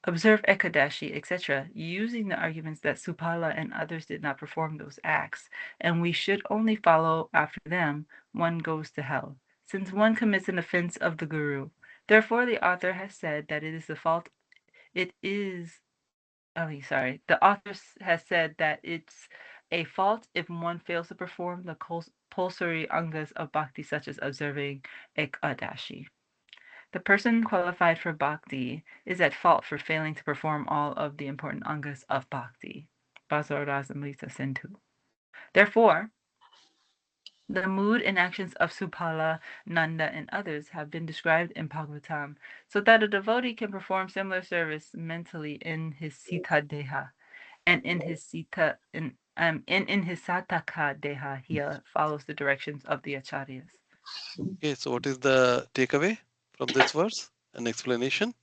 observe Ekadashi, etc., using the arguments that Subala and others did not perform those acts, and we should only follow after them, one goes to hell, since one commits an offense of the Guru. Therefore, the author has said that it is the fault. The author has said that it's a fault if one fails to perform the compulsory angas of bhakti, such as observing ekadashi. The person qualified for bhakti is at fault for failing to perform all of the important angas of bhakti. Rāgātmikā. Therefore, the mood and actions of Subala, Nanda, and others have been described in Bhagavatam, so that a devotee can perform similar service mentally in his Sita Deha, and in his Sita in his Sataka Deha, he follows the directions of the acharyas. Okay, so what is the takeaway from this verse? An explanation?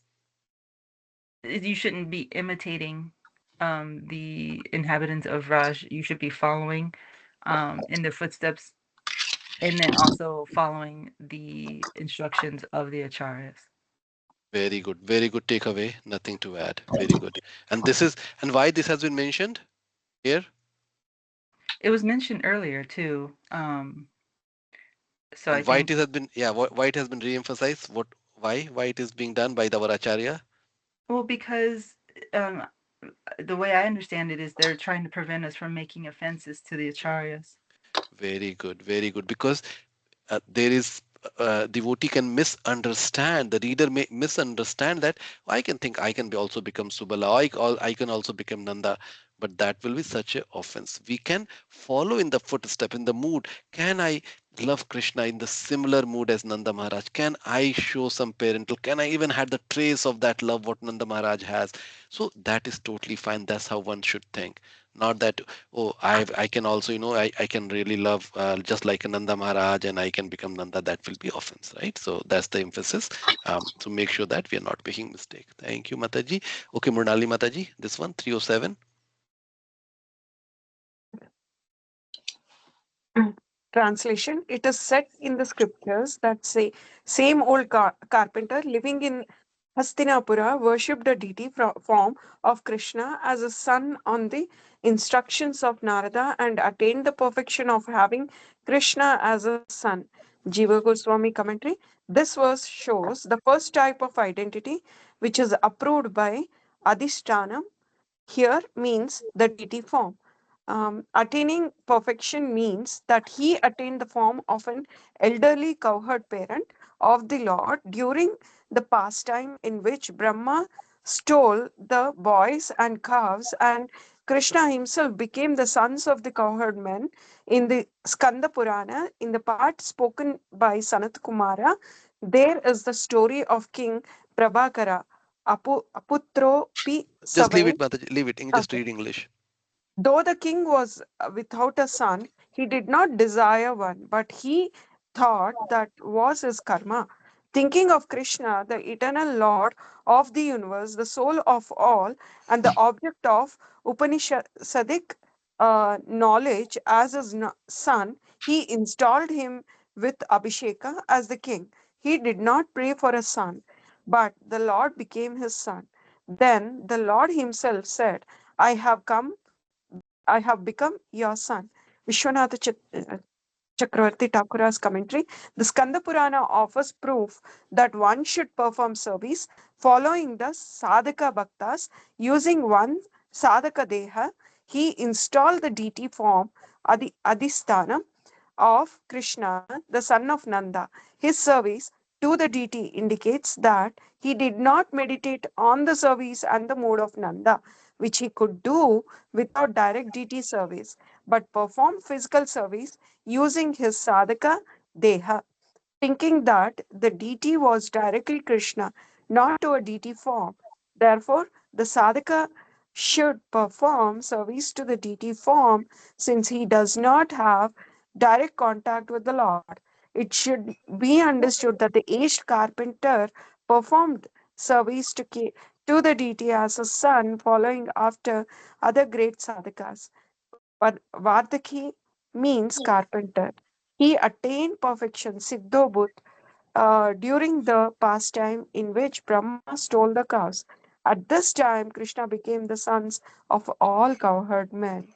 You shouldn't be imitating the inhabitants of Raj. You should be following in their footsteps, and then also following the instructions of the acharyas. Very good takeaway. Nothing to add. Very good. And why this has been mentioned here? It was mentioned earlier too. So and why it has been why it has been re-emphasized? Why it is being done by the acharya? Well, because the way I understand it is they're trying to prevent us from making offenses to the acharyas. Very good, because there is devotee can misunderstand. The reader may misunderstand that I can think I can also become Subala, I can also become Nanda, but that will be such an offense. We can follow in the footstep, in the mood. Can I love Kṛṣṇa in the similar mood as Nanda Maharaj? Can I show some parental? Can I even have the trace of that love what Nanda Maharaj has? So that is totally fine. That's how one should think. Not that, oh, I can also, I can really love just like Nanda Maharaj and I can become Nanda. That will be offense, right? So that's the emphasis. So make sure that we are not making mistake. Thank you, Mataji. Okay, Murnali Mataji, this one, 307. Translation: It is said in the scriptures that say, same old carpenter living in Hastinapura worshipped a deity form of Krishna as a son on the instructions of Narada and attained the perfection of having Krishna as a son. Jiva Goswami commentary. This verse shows the first type of identity which is approved by Adhishtanam here means the deity form. Attaining perfection means that he attained the form of an elderly cowherd parent of the Lord during the pastime in which Brahma stole the boys and calves, and Krishna himself became the sons of the cowherd men. In the Skanda Purana, in the part spoken by Sanat Kumara, there is the story of King Prabhakara, Aputro Pi Just leave Savai. it, Mataji. Leave it. Just read English. Though the king was without a son, he did not desire one, but he thought that was his karma. Thinking of Krishna, the eternal Lord of the universe, the soul of all, and the object of Upanishadic knowledge as his son, he installed him with Abhisheka as the king. He did not pray for a son, but the Lord became his son. Then the Lord himself said, I have become your son. Vishwanatha Chakravarti Thakura's commentary. The Skanda Purana offers proof that one should perform service following the Sadhaka Bhaktas using one Sadhaka Deha. He installed the deity form Adhisthana of Krishna, the son of Nanda. His service to the deity indicates that he did not meditate on the service and the mode of Nanda, which he could do without direct deity service, but perform physical service using his sadhaka deha, thinking that the deity was directly Krishna, not to a deity form. Therefore, the sadhaka should perform service to the deity form since he does not have direct contact with the Lord. It should be understood that the aged carpenter performed service to the deity as a son, following after other great sadhakas. But Vardhaki means carpenter. He attained perfection, Siddho during the pastime in which Brahma stole the cows. At this time, Krishna became the sons of all cowherd men.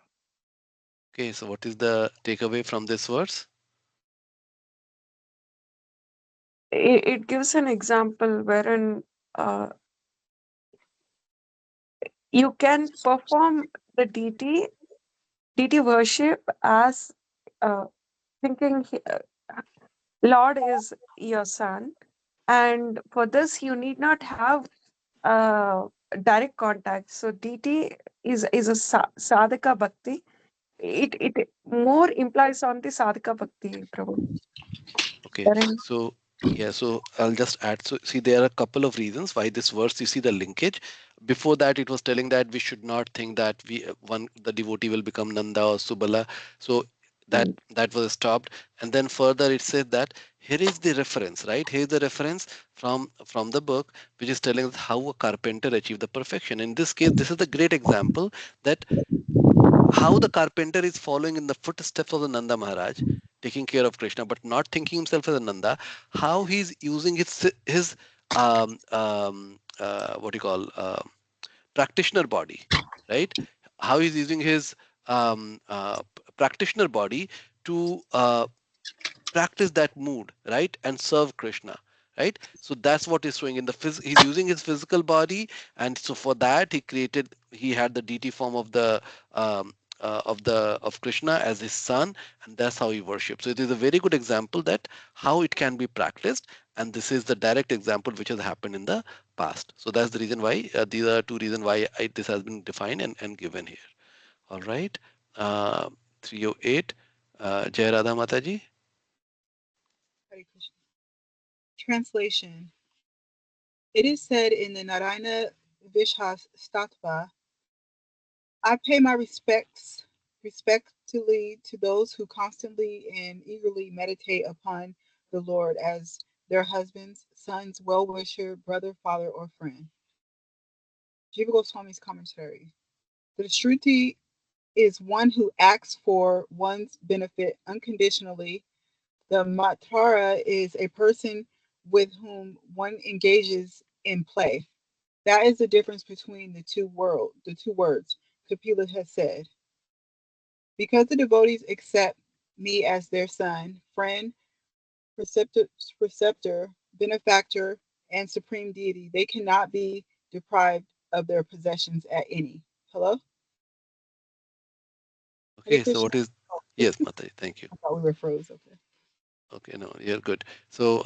Okay, so what is the takeaway from this verse? It gives an example wherein uh, you can perform the deity worship as thinking Lord is your son, and for this you need not have uh, direct contact. So DT is a sadhaka bhakti. It more implies on the sadhaka bhakti, Prabhu. Okay, Wherein- so yeah, so I'll just add. So see, there are a couple of reasons why this verse. You see the linkage. Before that, it was telling that we should not think that the devotee will become Nanda or Subala. So that was stopped, and then further it said that here is the reference, right? Here is the reference from the book, which is telling us how a carpenter achieved the perfection. In this case, this is the great example that how the carpenter is following in the footsteps of the Nanda Maharaj, taking care of Krishna, but not thinking himself as a Nanda, how he's using his what do you call practitioner body, right? How he's using his practitioner body to practice that mood, right, and serve Krishna, right? So that's what he's showing in the he's using his physical body, and so for that he had the deity form of the of Krishna as his son, and that's how he worshipped. So it is a very good example that how it can be practiced, and this is the direct example which has happened in the past. So that's the reason why these are two reasons why this has been defined and given here. All right, 308, Jai Radha Mataji. Hare Krishna. Translation. It is said in the Narayana Vishas Statva I pay my respectfully to those who constantly and eagerly meditate upon the Lord as their husbands, sons, well-wisher, brother, father, or friend. Jiva Goswami's commentary. The Shruti is one who acts for one's benefit unconditionally. The Matara is a person with whom one engages in play. That is the difference between the two words, Kapila has said. Because the devotees accept me as their son, friend, preceptor, benefactor, and supreme deity, they cannot be deprived of their possessions at any. Hello? Hare Okay, so Krishna. what is, Oh, yes, Mataji, thank you. I thought we were froze. Okay. Okay, no, you're good. So,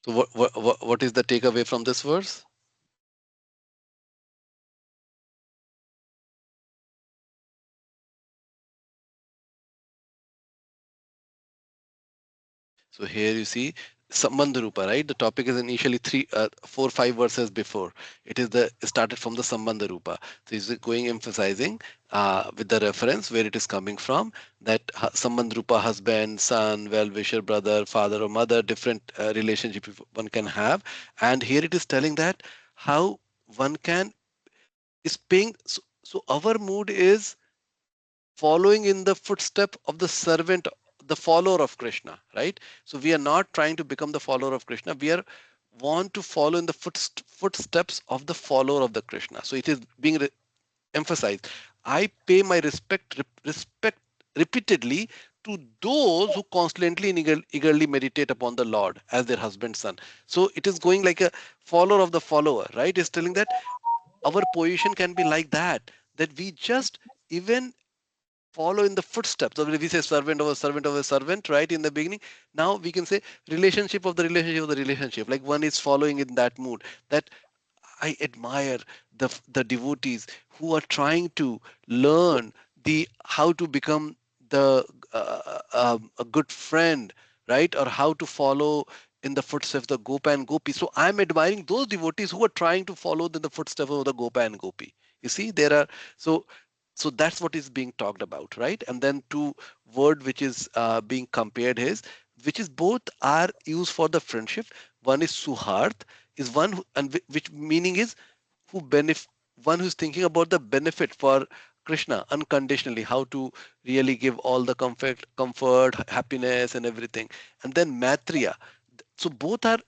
so what is the takeaway from this verse? So here you see Sambandha-Rūpa, right? The topic is initially 4, 5 verses before. It is the started from the Sambandha-Rūpa. So he's going emphasizing with the reference where it is coming from, that Sambandha-Rūpa, husband, son, well-wisher, brother, father or mother, different relationship one can have. And here it is telling that how one can is paying. So our mood is following in the footstep of the servant, the follower of Krishna, right? So we are not trying to become the follower of Krishna. We are want to follow in the footsteps of the follower of the Krishna. So it is being emphasized. I pay my respect repeatedly to those who constantly and eagerly meditate upon the Lord as their husband, son. So it is going like a follower of the follower, right? It's telling that our position can be like that we just even follow in the footsteps. So we say servant of a servant of a servant, right? In the beginning, now we can say relationship of the relationship of the relationship. Like one is following in that mood. That I admire the devotees who are trying to learn the how to become the a good friend, right? Or how to follow in the footsteps of the Gopa and Gopi. So I'm admiring those devotees who are trying to follow in the footsteps of the Gopa and Gopi. You see, there are so so that's what is being talked about, right? And then two word which is being compared is, which is both are used for the friendship. One is suhart, is one and which meaning is who benefit, one who's thinking about the benefit for Krishna unconditionally, how to really give all the comfort, happiness, and everything. And then matriya. So both are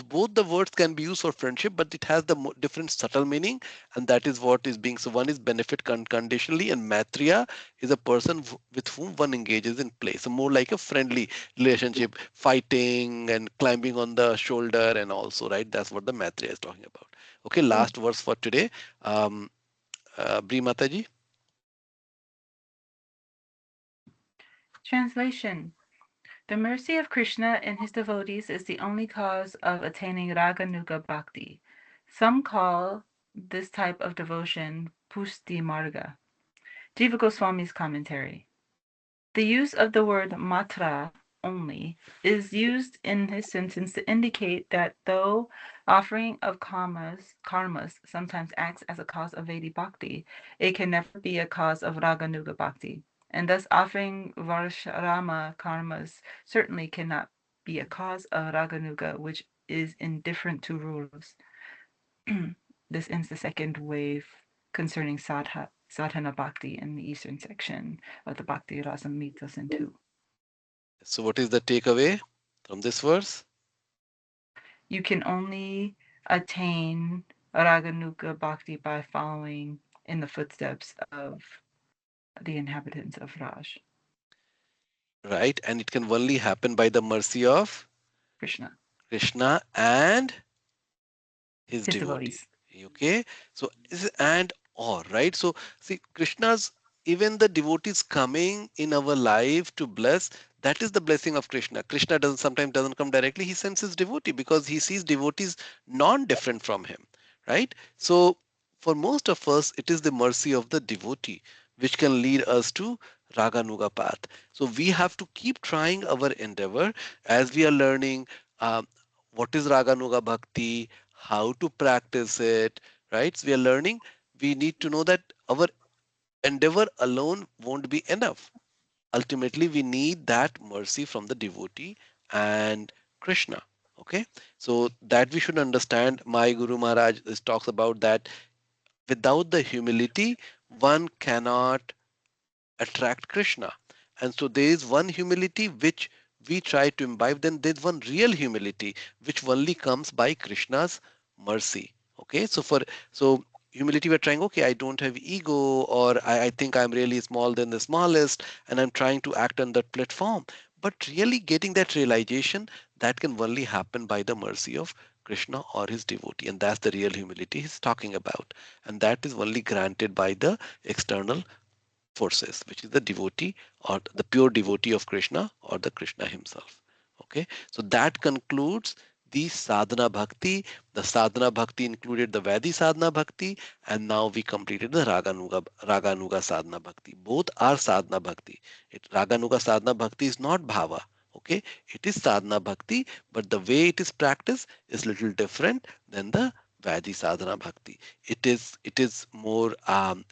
both the words can be used for friendship, but it has the different subtle meaning, and that is what is being. So one is benefit conditionally, and matriya is a person with whom one engages in play. So more like a friendly relationship, fighting and climbing on the shoulder, and also right. That's what the matriya is talking about. Okay, last verse for today. Bri Mataji. Translation. The mercy of Krishna and his devotees is the only cause of attaining Rāgānugā Bhakti. Some call this type of devotion Pusti Marga. Jiva Goswami's commentary. The use of the word matra only is used in his sentence to indicate that though offering of karmas sometimes acts as a cause of Vedic Bhakti, it can never be a cause of Rāgānugā Bhakti. And thus offering Varshārama karmas certainly cannot be a cause of Rāgānugā, which is indifferent to rules. This ends the second wave concerning sadhana bhakti in the eastern section of the Bhakti-rasāmṛta-sindhu. So what is the takeaway from this verse? You can only attain Rāgānugā Bhakti by following in the footsteps of the inhabitants of Raj. Right, and it can only happen by the mercy of Krishna. Krishna and his His devotee. devotees. Okay, so is and or, right? So see, Krishna's, even the devotees coming in our life to bless, that is the blessing of Krishna. Krishna doesn't sometimes doesn't come directly. He sends his devotee because he sees devotees non-different from him, right? So for most of us, it is the mercy of the devotee which can lead us to Rāgānugā path. So we have to keep trying our endeavor as we are learning what is Rāgānugā Bhakti, how to practice it, right? So we are learning. We need to know that our endeavor alone won't be enough. Ultimately, we need that mercy from the devotee and Krishna. Okay, so that we should understand. My Guru Maharaj talks about that without the humility, one cannot attract Krishna. And so there is one humility which we try to imbibe, then there's one real humility which only comes by Krishna's mercy. Okay, so humility we're trying, okay, I don't have ego, or I think I'm really small than the smallest, and I'm trying to act on that platform. But really getting that realization that can only happen by the mercy of Krishna or his devotee, and that's the real humility he's talking about. And that is only granted by the external forces, which is the devotee or the pure devotee of Krishna or the Krishna himself. Okay, so that concludes the sadhana bhakti. The sadhana bhakti included the Vaidhi sadhana bhakti, and now we completed the Rāgānugā sadhana bhakti. Both are sadhana bhakti. Rāgānugā sadhana bhakti is not bhava. Okay, it is sadhana bhakti, but the way it is practiced is little different than the Vaidhi sadhana bhakti. It is more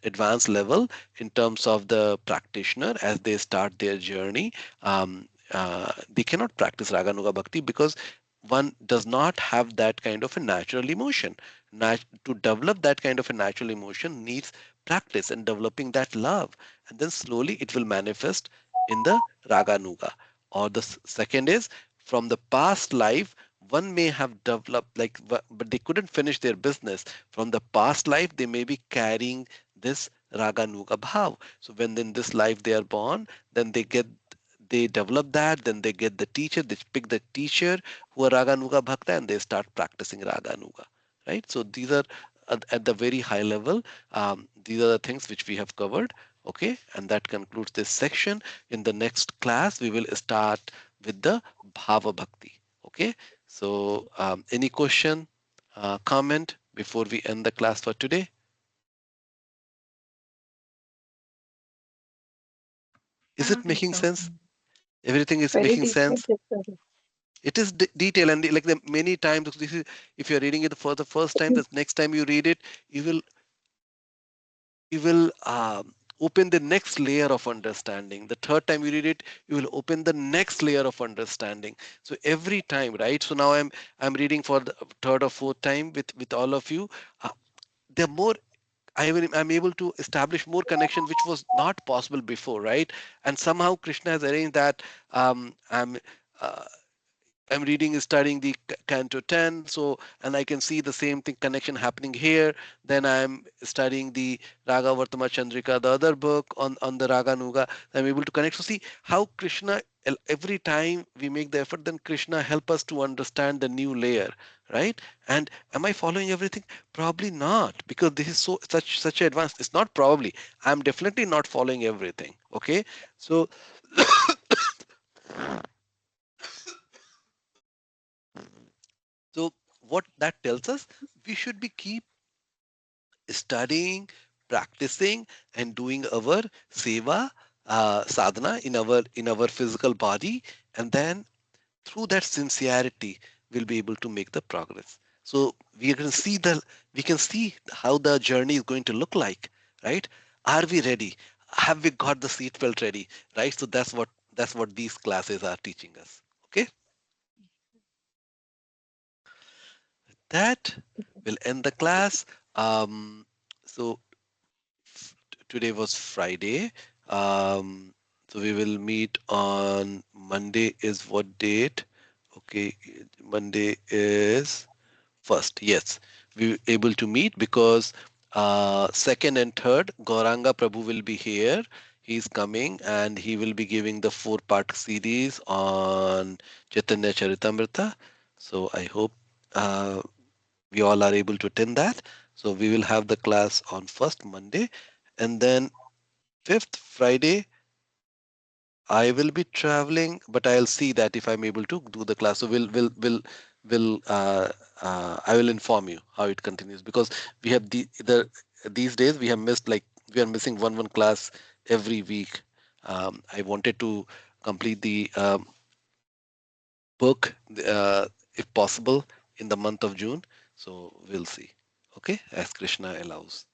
advanced level in terms of the practitioner as they start their journey. They cannot practice Rāgānugā Bhakti because one does not have that kind of a natural emotion. To develop that kind of a natural emotion needs practice and developing that love, and then slowly it will manifest in the Rāgānuga. Or the second is from the past life, one may have developed like, but they couldn't finish their business. From the past life, they may be carrying this Rāgānuga bhav. So when in this life they are born, then they develop that, then they get the teacher, they pick the teacher who are Rāgānugā Bhakta, and they start practicing Rāgānuga. Right? So these are at the very high level. These are the things which we have covered. Okay, and that concludes this section. In the next class, we will start with the Bhava Bhakti. Okay, so any question, comment before we end the class for today? Is I don't it think making so. sense? Everything is Very making detailed sense. chapter. It is detail, and like the many times, this is, if you're reading it for the first time, the next time you read it, you will open the next layer of understanding. The third time you read it, you will open the next layer of understanding. So every time, right? So now I'm reading for the third or fourth time with all of you. The more I'm able to establish more connection, which was not possible before, right? And somehow Krishna has arranged that uh, I'm reading, studying the Canto 10, so, and I can see the same thing connection happening here. Then I'm studying the Rāgāvartama-chandrika, the other book on the Rāgānuga. I'm able to connect. So see how Krishna, every time we make the effort, then Krishna help us to understand the new layer, right? And am I following everything? Probably not, because this is such advanced. It's not probably. I'm definitely not following everything. Okay, so so what that tells us, we should be keep studying, practicing, and doing our seva, sadhana in our physical body, and then through that sincerity, we'll be able to make the progress. So we can see how the journey is going to look like, right? Are we ready? Have we got the seatbelt ready, right? So that's what these classes are teaching us. Okay, that will end the class. So today was Friday. Um, so we will meet on Monday. Is what date? Okay, Monday is first. Yes, we were able to meet because second and third, Gauranga Prabhu will be here. He's coming and he will be giving the 4-part series on Chaitanya Charitamrita. So I hope we all are able to attend that. So we will have the class on first Monday, and then fifth Friday I will be traveling, but I'll see that if I'm able to do the class. So I will inform you how it continues, because we have these days we have missed, like, we are missing one class every week. I wanted to complete the book if possible in the month of June. So we'll see. Okay, as Krishna allows.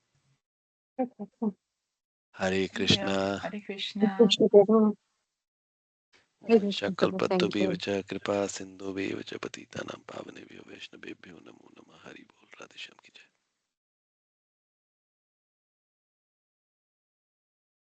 Hare Krishna. Hare Krishna. Vanchakalpatrubivacha kripa sindhuveva cha patitanam pavanebhyo vaishnavebhyo namo namah. Hari Bol. Radhe Shyam ki jai.